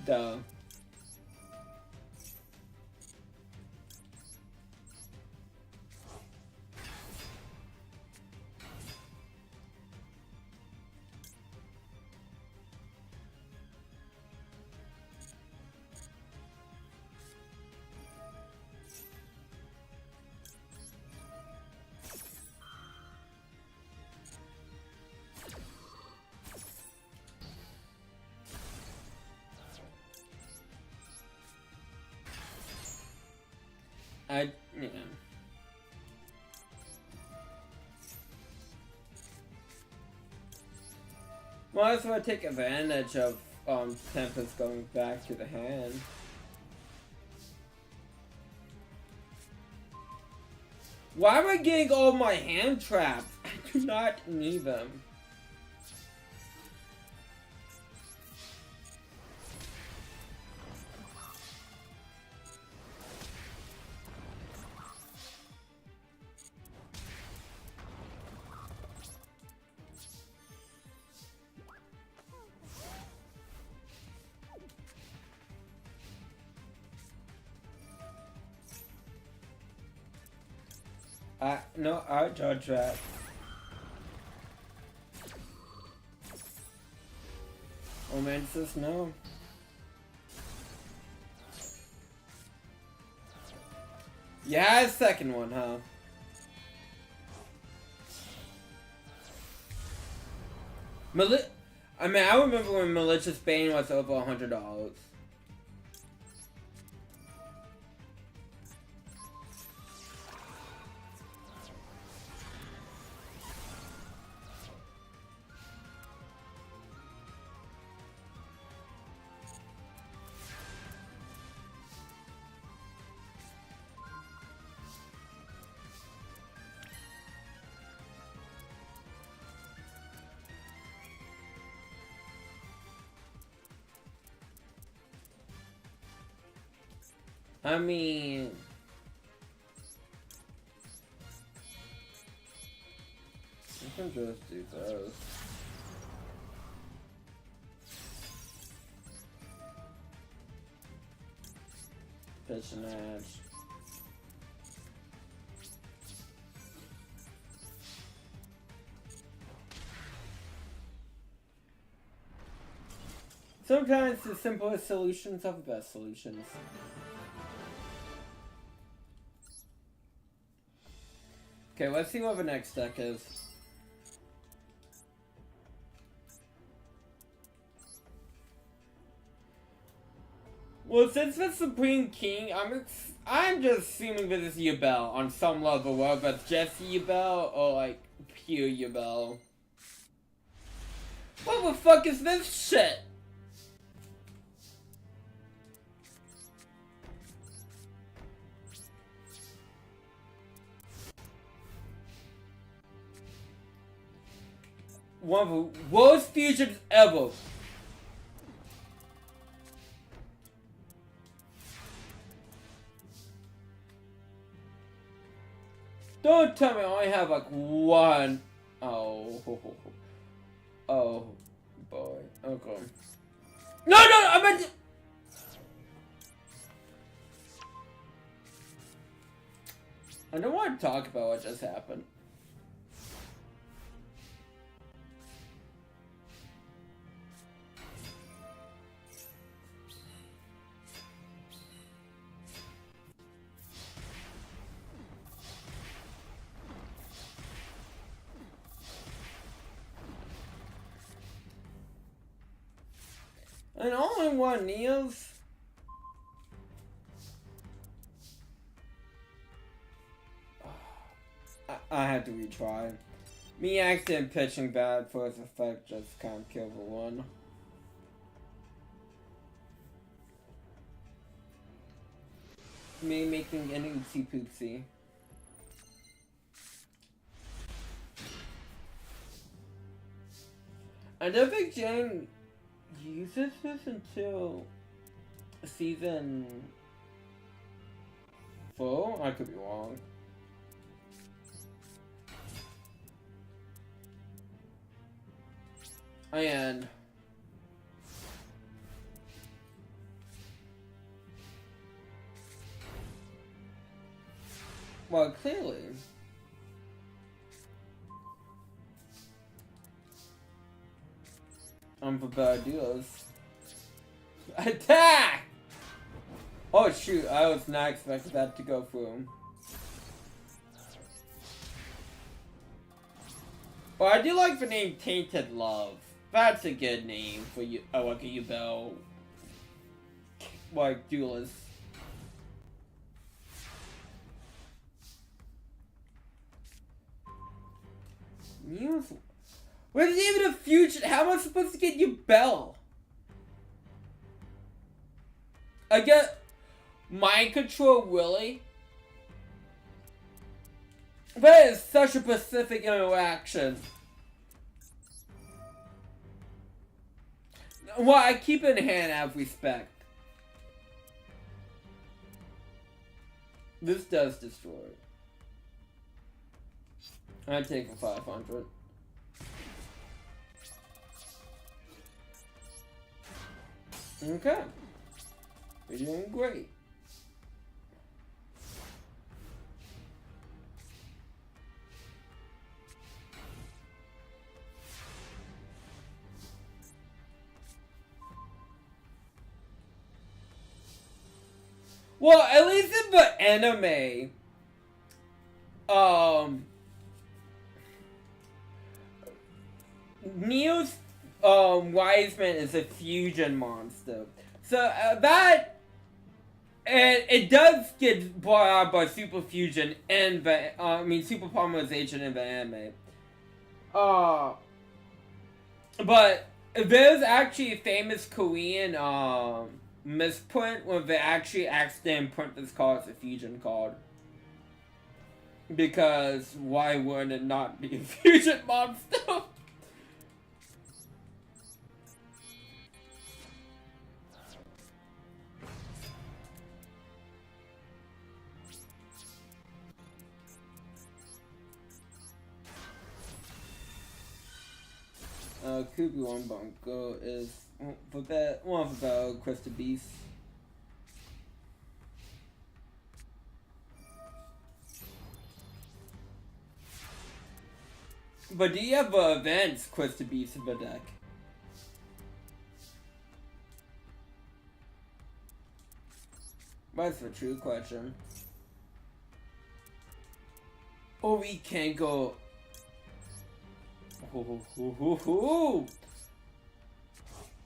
Duh. Yeah. Might as well take advantage of Tempest going back to the hand. Why am I getting all my hand traps? I do not need them. No, I'll judge that. Oh man, says no. Yeah, second one, huh? I mean, I remember when Malicious Bane was over $100. I mean, you can just do those. Pitch and edge. Sometimes the simplest solutions are the best solutions. Okay, let's see what the next deck is. Well, since the Supreme King, I'm just assuming this is Yubel on some level, whether it's just Yubel or like pure Yubel. What the fuck is this shit? One of the worst fusions ever. Don't tell me I only have like one. Oh. Oh boy. Okay. No, I meant to... I don't want to talk about what just happened. And only one kneels. I had to retry. Me accident pitching bad for its effect just can't kill the one. Me making an oopsie poopsie. I don't think Jane uses this until season 4? I could be wrong. And well, clearly I'm for bad duos. Attack! Oh shoot, I was not expecting that to go through. Well, I do like the name Tainted Love. That's a good name for you, like a Yubel, like duelist. Muse. Where's even a future? How am I supposed to get Yubel? I get mind control, Willie. That is such a specific interaction. Well, I keep it in hand out of respect. This does destroy it. I take a 500. Okay. You're doing great. Well, at least in the anime, Neo's Wiseman is a fusion monster. So that, and it does get brought out by super fusion in the super polymerization in the anime. But there's actually a famous Korean misprint where they actually accidentally print this card as a fusion card. Because why would it not be a fusion monster? Kubi One Bunko is one of the Crystal Beasts. But do you have events Crystal Beasts in the deck? That's a true question. Or we can go. Oh,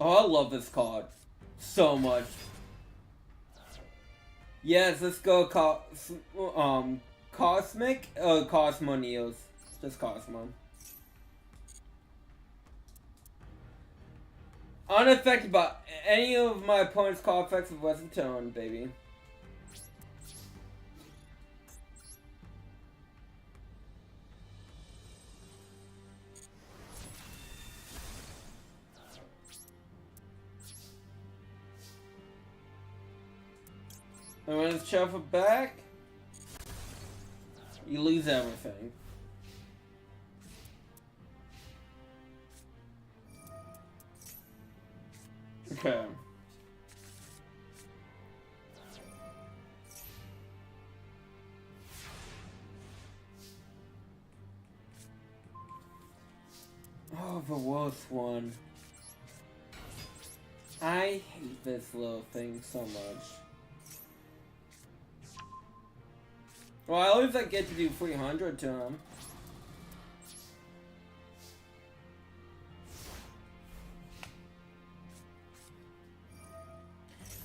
I love this card so much. Yes, let's go Cosmic or Cosmo Neos. Just Cosmo. Unaffected by any of my opponent's call effects of Western Tone, baby. And when it's shuffled back, you lose everything. Okay. Oh, the worst one. I hate this little thing so much. Well, at least I get to do 300 to him.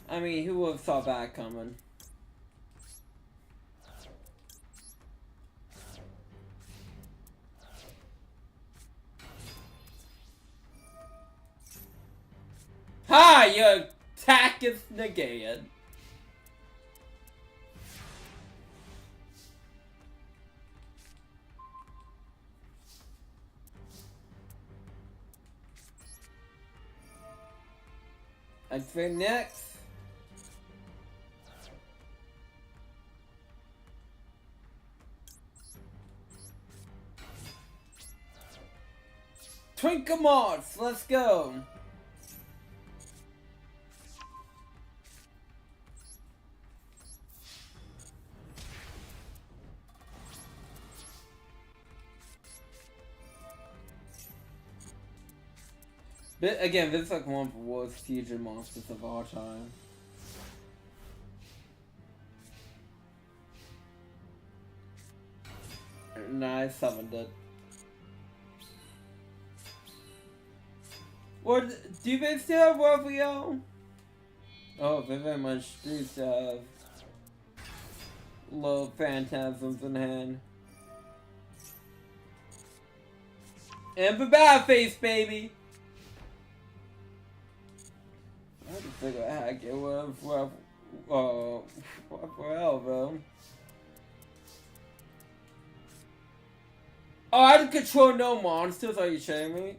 I mean, who would have saw that coming? Ha! Your attack is negated. Activate next. Twinkle Mods, let's go. Again, this is like one of the worst fusion monsters of all time. Nice, summoned it. What, do they still have Warfio? Oh, they very much do still have low phantasms in hand. And the bad face, baby! I have to figure out how to get one for though. Oh, I can control no monsters, are you shitting me?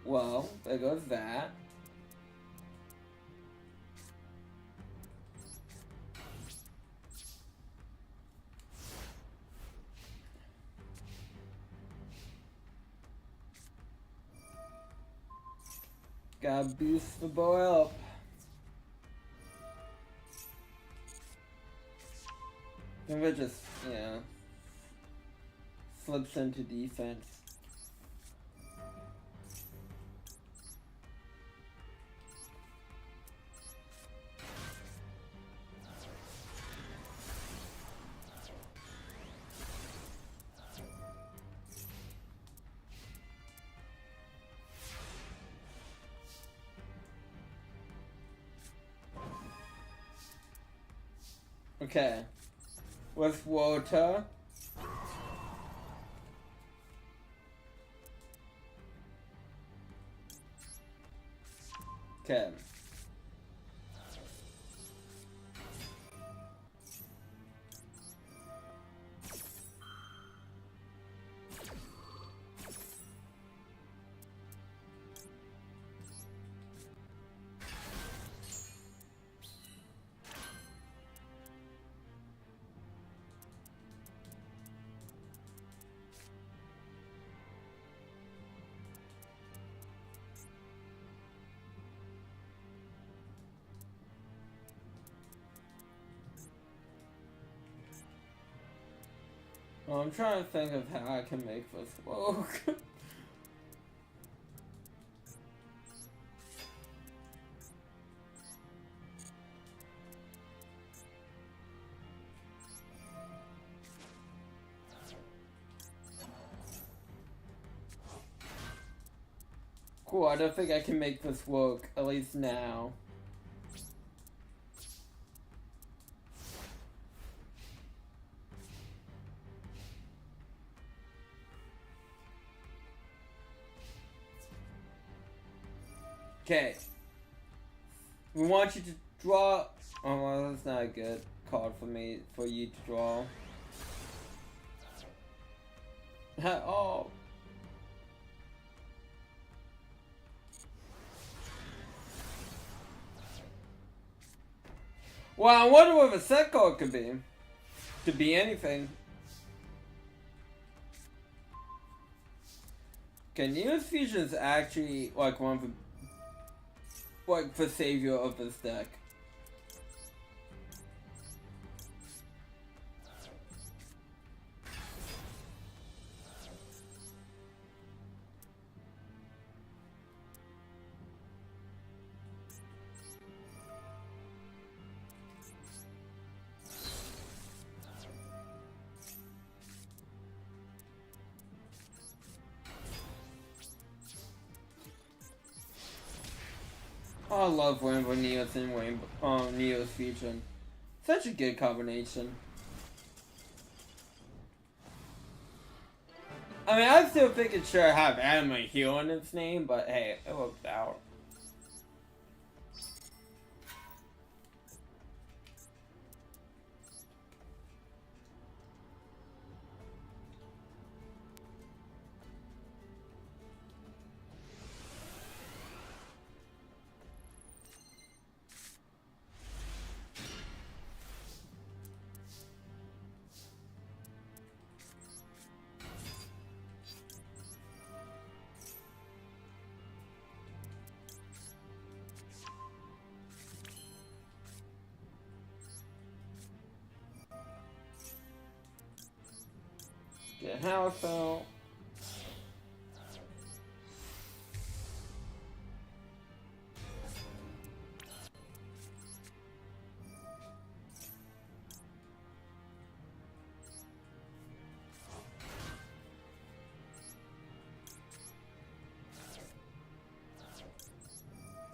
Well, there goes that. Gotta boost the boy up. Then it just, yeah, slips into defense. Okay. With water. Okay. Well, I'm trying to think of how I can make this work. Cool, I don't think I can make this work, at least now. Okay. We want you to draw. Oh, well, that's not a good card for you to draw. Oh. Well, I wonder what a set card could be. Could be anything. Okay, Neo's Fusion is actually like one of the, like, the savior of this deck. Oh, I love Rainbow Neos and Neo's Fusion. Such a good combination. I mean, I still think it should have Anima Heal in its name, but hey, it worked out. Get house out.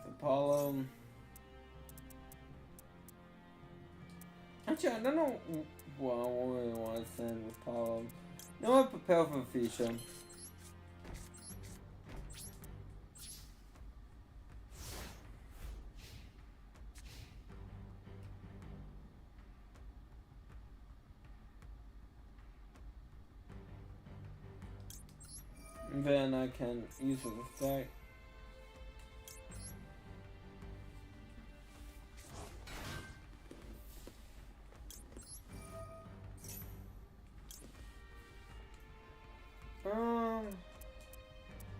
Apollo. Actually, I don't know what I really want to send with Apollo. No, I'm prepared for the future. And then I can use it with that.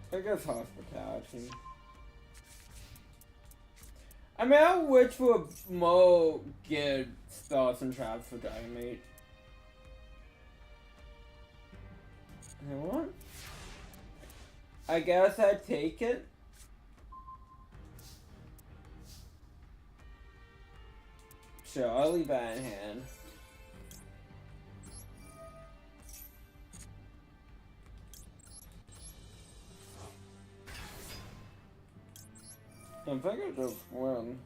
I guess hospitality. I mean, I wish for more good spells and traps for Dynamite. You know what? I guess I'd take it. Sure, I'll leave that in hand. I think I just win.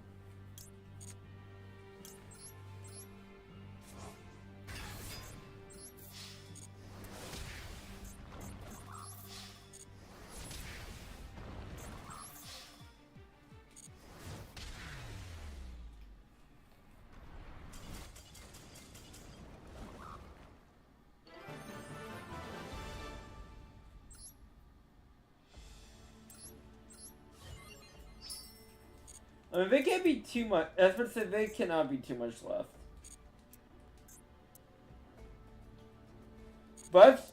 I mean, there can't be too much. I was about to say, there cannot be too much left. But,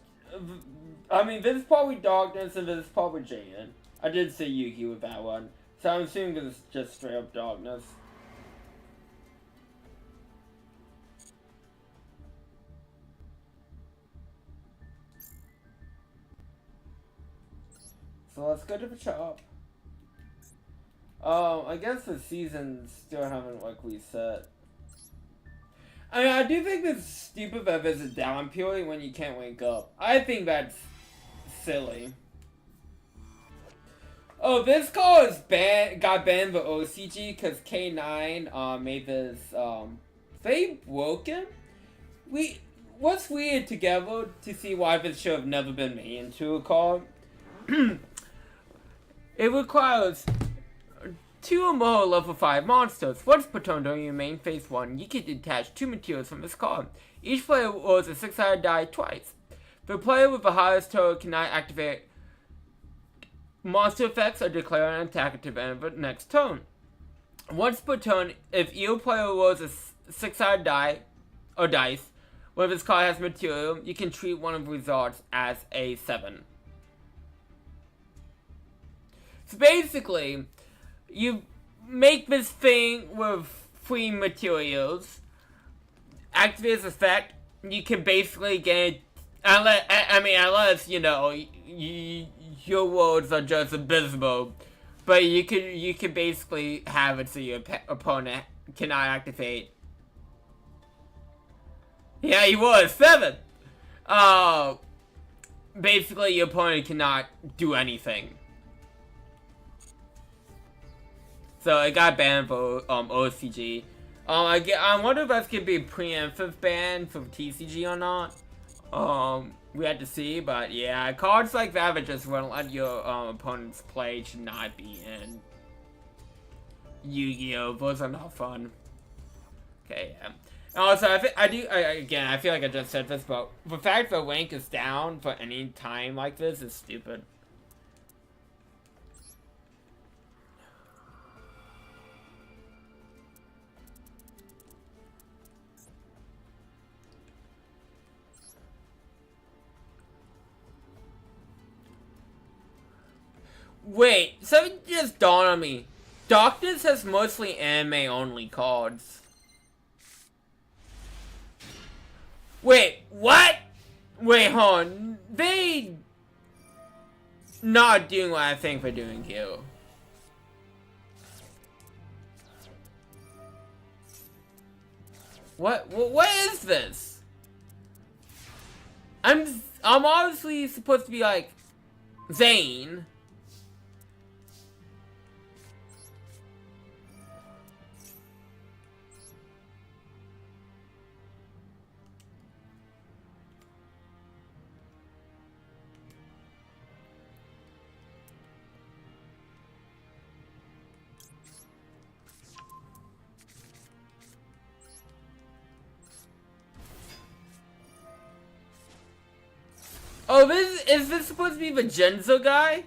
I mean, this is probably Darkness and this is probably Jaden. I did say Yuki with that one. So I'm assuming this is just straight up Darkness. So let's go to the shop. I guess the seasons still haven't, like, reset. I mean, I do think it's stupid that there's a down period when you can't wake up. I think that's silly. Oh, this call is got banned by OCG because K9 made this very broken. What's weird together to see why this should have never been made into a call. It requires 2 or more level 5 monsters. Once per turn during your main phase 1, you can detach 2 materials from this card. Each player rolls a 6-sided die twice. The player with the highest total cannot activate monster effects or declare an attack at the end of the next turn. Once per turn, if either player rolls a 6-sided die or dice, when this card has material, you can treat one of the results as a 7. So basically, you make this thing with 3 materials, activate its effect, you can basically get, unless, you know, your worlds are just abysmal, but you can basically have it so your opponent cannot activate. Yeah, he was 7. Basically your opponent cannot do anything. So it got banned for OCG. I wonder if that could be a preemptive ban for TCG or not. We had to see, but yeah, cards like that that just won't let your opponents play should not be in Yu-Gi-Oh! Those are not fun. Okay, yeah. Also, I feel like I just said this, but the fact that rank is down for any time like this is stupid. Wait, something just dawned on me. Darkness has mostly anime-only cards. Wait, what? Wait, hold on. They not doing what I think they're doing here. What is this? I'm obviously supposed to be like Zane. Oh, is this supposed to be the Genzo guy?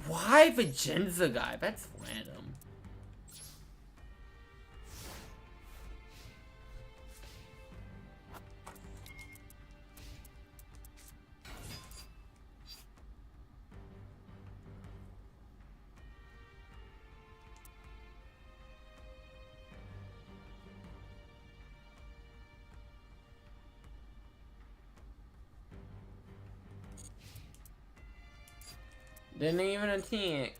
Why the Genzo guy? That's random. Didn't even attack.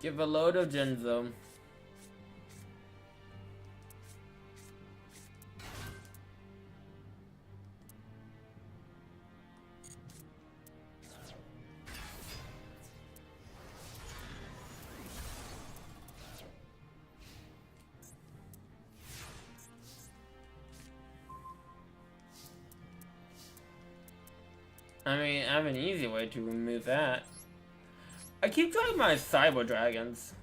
Give a load of Genzo. I mean, I have an easy way to remove that. I keep trying my Cyber Dragons.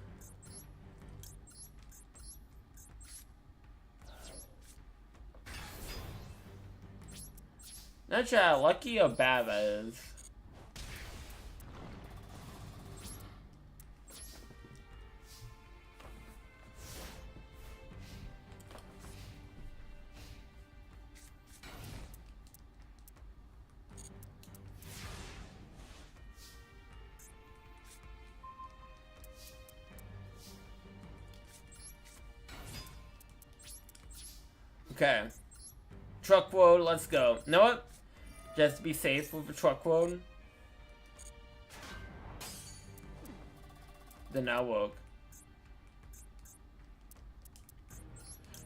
Not sure how lucky or bad that is. Okay. Truck road, let's go. You know what? Just to be safe with the truck road. Then I'll work.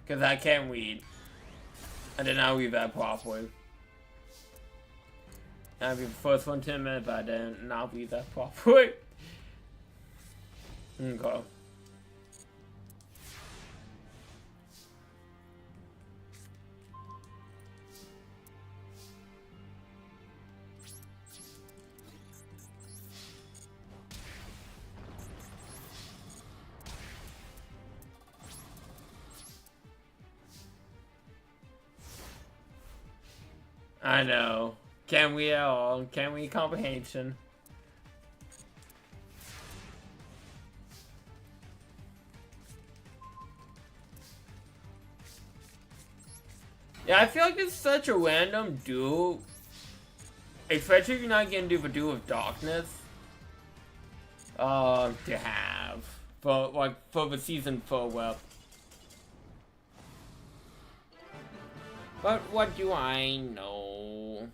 Because I can't read. I did not read that properly. I'll be the first one to admit, but I did not read that properly. Okay. I know. Can we at all? Can we comprehension? Yeah, I feel like it's such a random duel. Especially if you're not gonna do the duel of darkness. To have. For the season 4 well. But what do I know?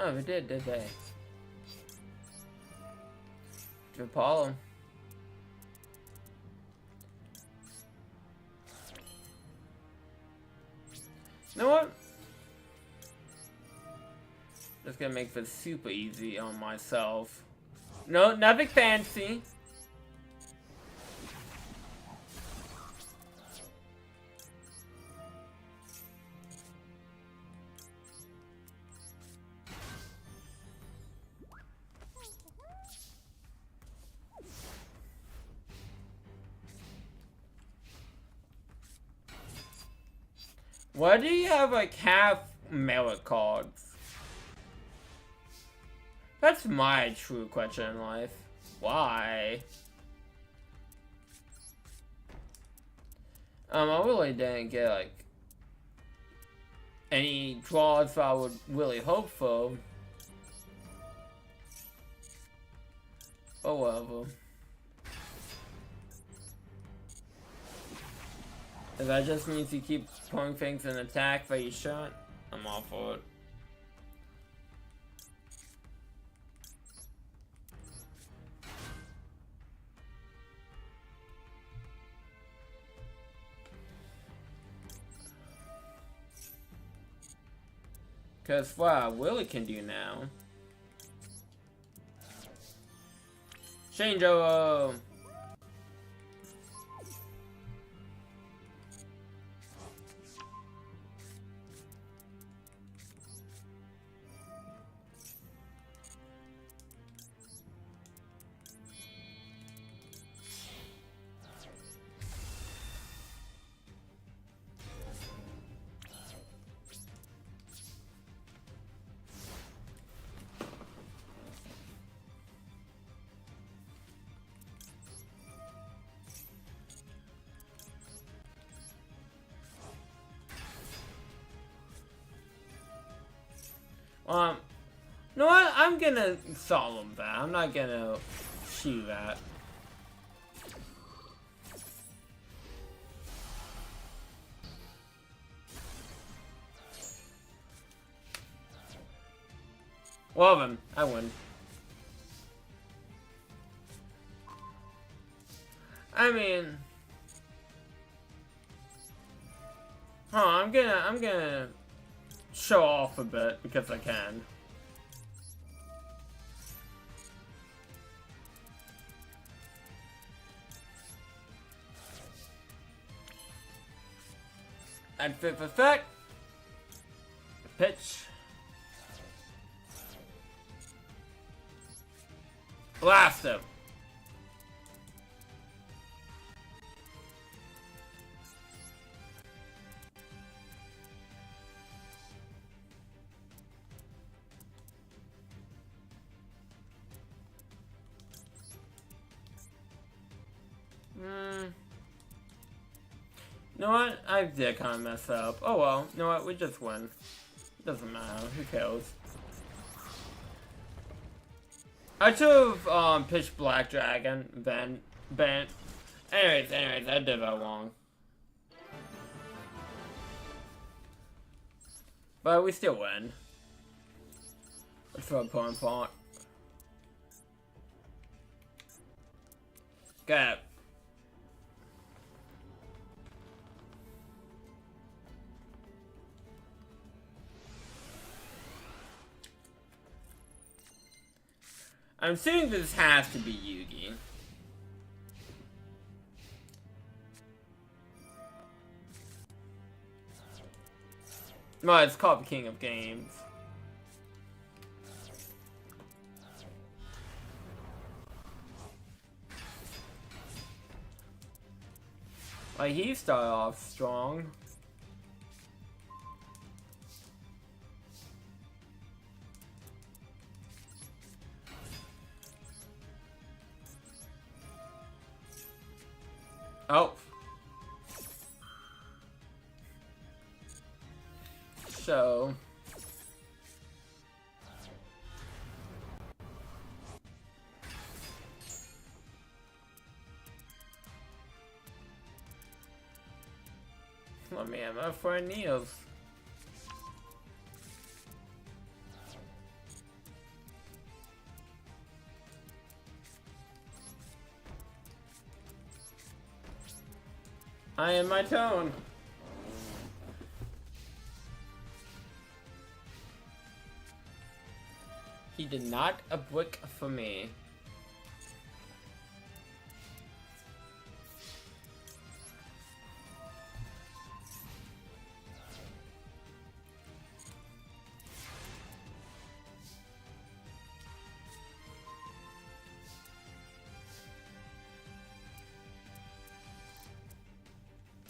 Oh, we did they? To Apollo. You know what? Just gonna make this super easy on myself. No, nothing fancy. Why do you have like half merit cards? That's my true question in life. Why? I really didn't get like any draws that I would really hope for. Oh, whatever. If that just means you keep pulling things in attack that you shot, I'm all for it. Cause wow, Willie can do now. Change-o! You know what? I'm gonna solemn that. I'm not gonna shoot that. Well then, I win. I mean, I'm gonna show off a bit because I can. And fifth effect. Pitch. Blast him. You know what? I did kind of mess up. Oh well. You know what? We just win. Doesn't matter. Who cares? I should have pitched Black Dragon, Ben. Anyways, I did that wrong. But we still win. That's what I'm point. Okay. I'm assuming this has to be Yugi. Well, it's called the King of Games. Like, he started off strong. Oh. So. Let me have my friend Niels. I am my tone. He did not a brick for me.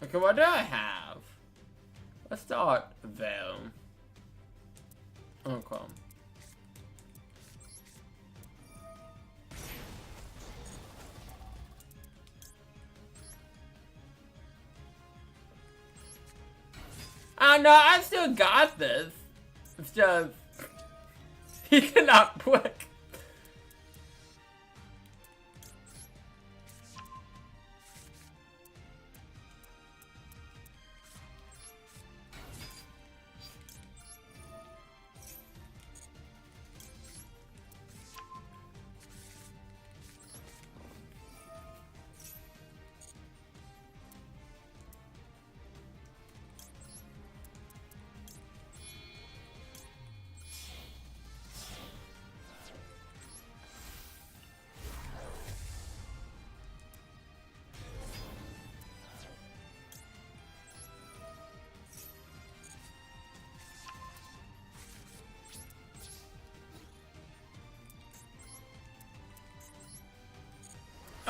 Okay, what do I have? Let's start there. Okay. I don't know, I still got this. It's just... he cannot brick.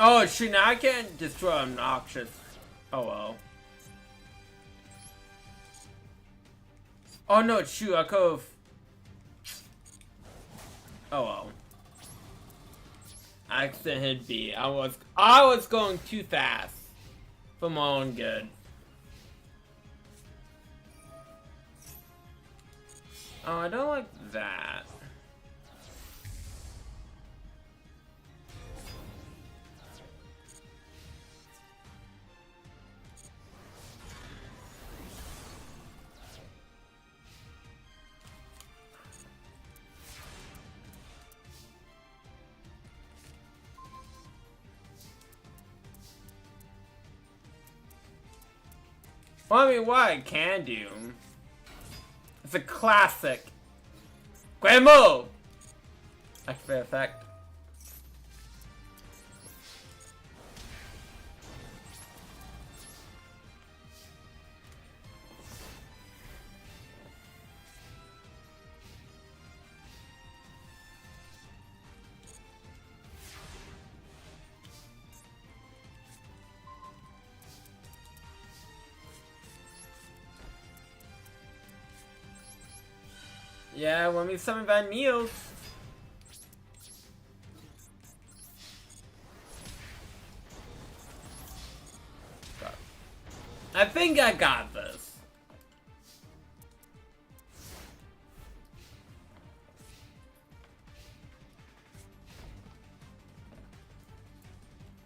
Oh, shoot, now I can't destroy obnoxious. Oh, well. Oh, no, shoot, I could've... Oh, well. I accidentally hit B. I was going too fast. For my own good. Oh, I don't like that. Well, I mean, what I can do... It's a classic. Great move! Extra effect. Yeah, when we summon Van Niels. I think I got this.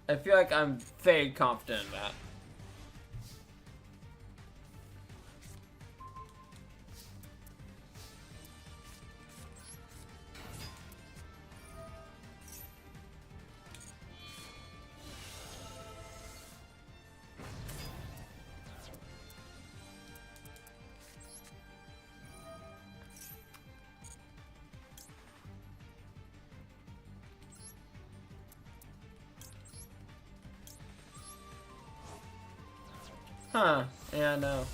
I feel like I'm very confident in that. Huh, yeah, no.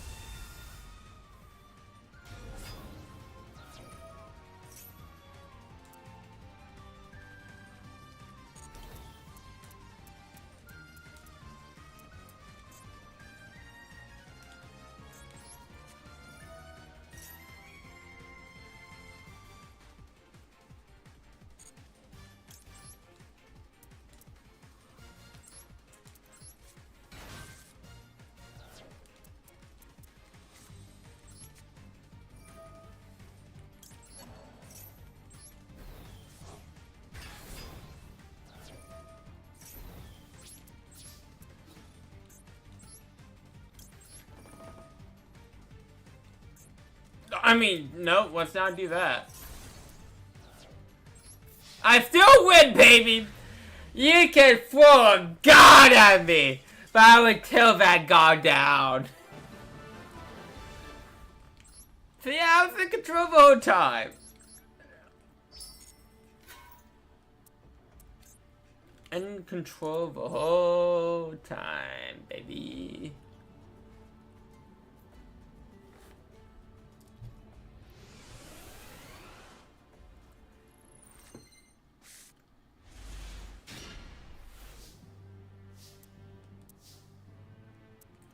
I mean, no, let's not do that. I still win, baby! You can throw a god at me, but I would kill that god down. So yeah, I was in control the whole time. In control the whole time, baby.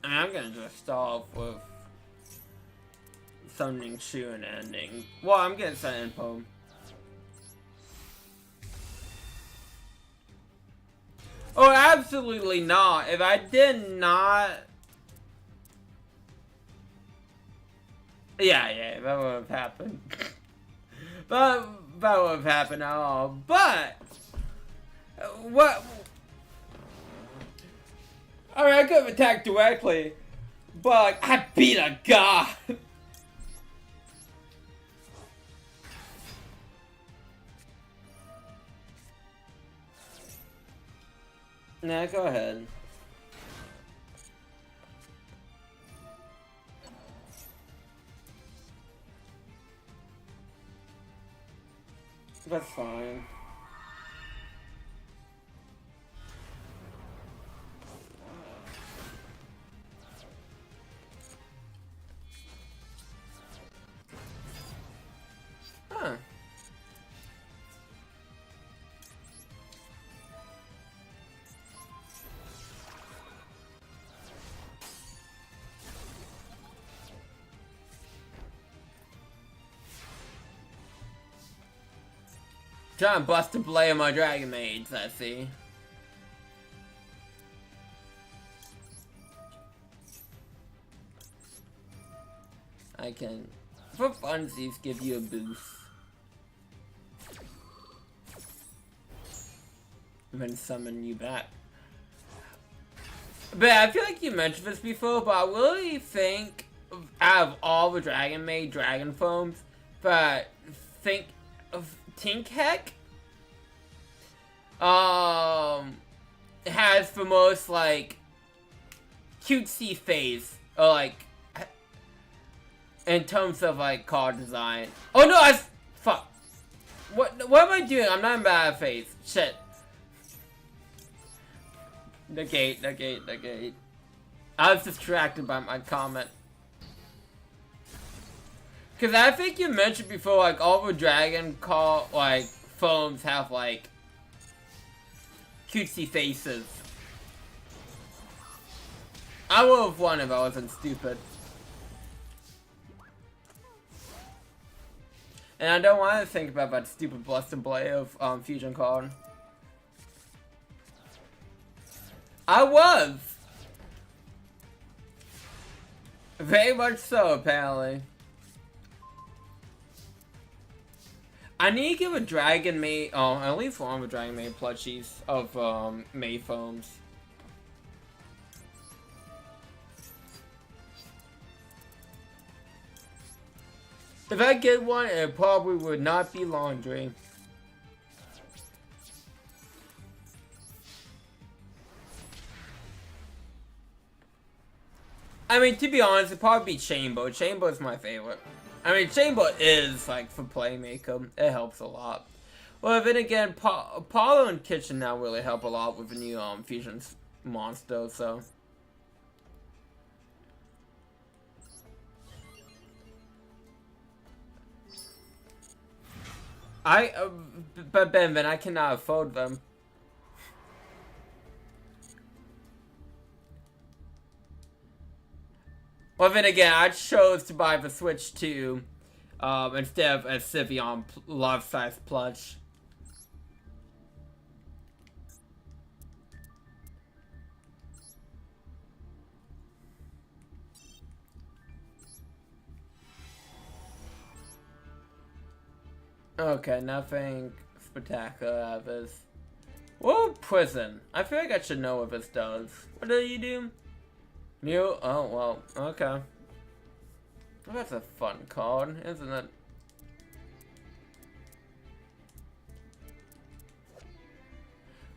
I'm gonna just start off with summoning Shu and ending. Well, I'm gonna send in poem. Oh, absolutely not. If I did not... Yeah, that would have happened. That would have happened at all. But... What... Alright, I could have attacked directly, but I beat a god! Nah, go ahead. That's fine. Huh. Trying to bust a play on my Dragon Maids, I see. I can, for funsies, give you a boost. And then summon you back. But I feel like you mentioned this before, but I really think, out of all the Dragon Maid Dragon Foams, but think of Tinkheck has the most like cutesy face, or like in terms of like card design. Oh no, fuck. What am I doing? I'm not in bad face. Shit. Negate. I was distracted by my comment. Cause I think you mentioned before, like all the Dragon like foams have like cutesy faces. I would have won if I wasn't stupid. And I don't want to think about that stupid Blessed Blade of Fusion card. I was! Very much so, apparently. I need to give a Dragon Maid, at least one of the Dragon Maid plushies of, Mayfoams. If I get one, it probably would not be laundry. I mean, to be honest, it'd probably be Chamber. Chamber is my favorite. I mean, Chamber is, like, for Playmaker. It helps a lot. Well, then again, Apollo and Kitchen now really help a lot with the new, Fusion monster, so. But Ben, I cannot afford them. Well, then again, I chose to buy the Switch 2 instead of a Sivion life-size plush. Okay, nothing spectacular out of this. Whoa, prison. I feel like I should know what this does. What do you do? New? Oh, well, okay. Well, that's a fun card, isn't it?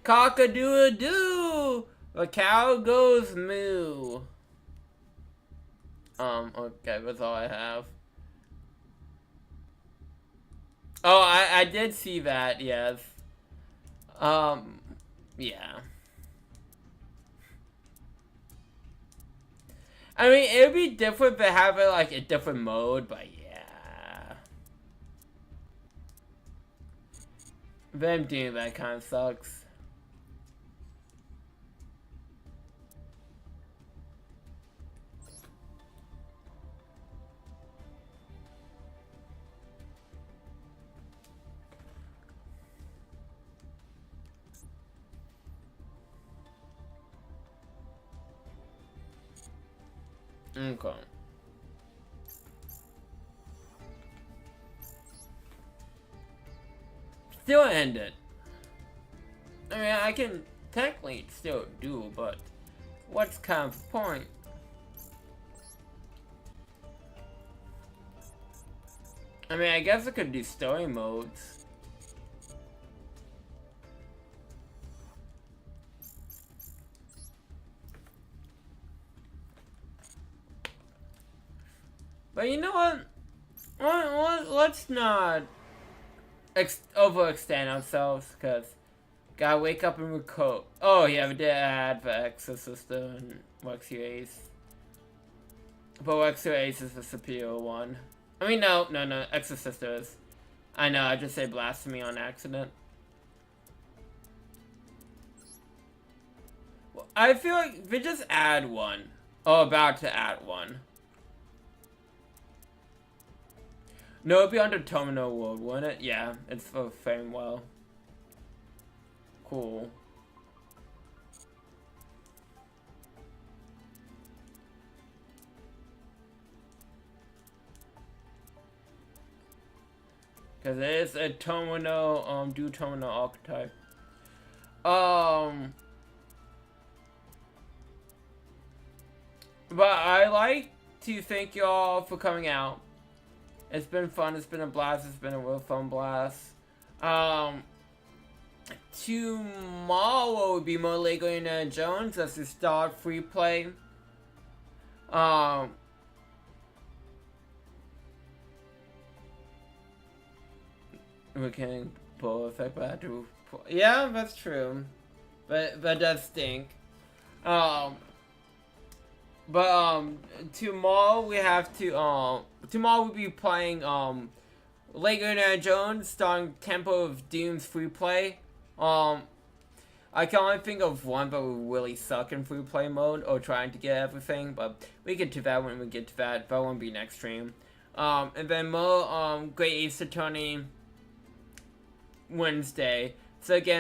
Cock-a-doo-a-doo! The cow goes moo. Okay, that's all I have. Oh, I did see that, yes. Yeah. I mean, it would be different to have it, like, a different mode, but yeah. Them doing that kind of sucks. Okay. Still end it. I mean, I can technically still do, but what's kind of the point? I mean, I guess I could do story modes. But you know what? Let's not overextend ourselves, because gotta wake up and record. Oh yeah, we did add the Exorcist and Wexy Ace. But Wexy Ace is the superior one. I mean, no, Exorcist is. I know, I just say blasphemy on accident. Well, I feel like we just add one. Oh, about to add one. No, it'd be under Terminal World, wouldn't it? Yeah, it's for Famewell. Cool. Because it is a terminal, dual terminal archetype. But I like to thank y'all for coming out. It's been fun, it's been a blast, it's been a real fun blast. Tomorrow will be more Lego Indiana Jones. That's the start free play. We can pull effect, but I have to pull. Yeah, that's true. But that does stink. Tomorrow we have to, tomorrow we'll be playing, Lego Indiana Jones starring Temple of Doom's free play. I can only think of one, but we really suck in free play mode, or trying to get everything, but we get to that when we get to that. That won't be next stream. And then more Great Ace Attorney Wednesday. So again,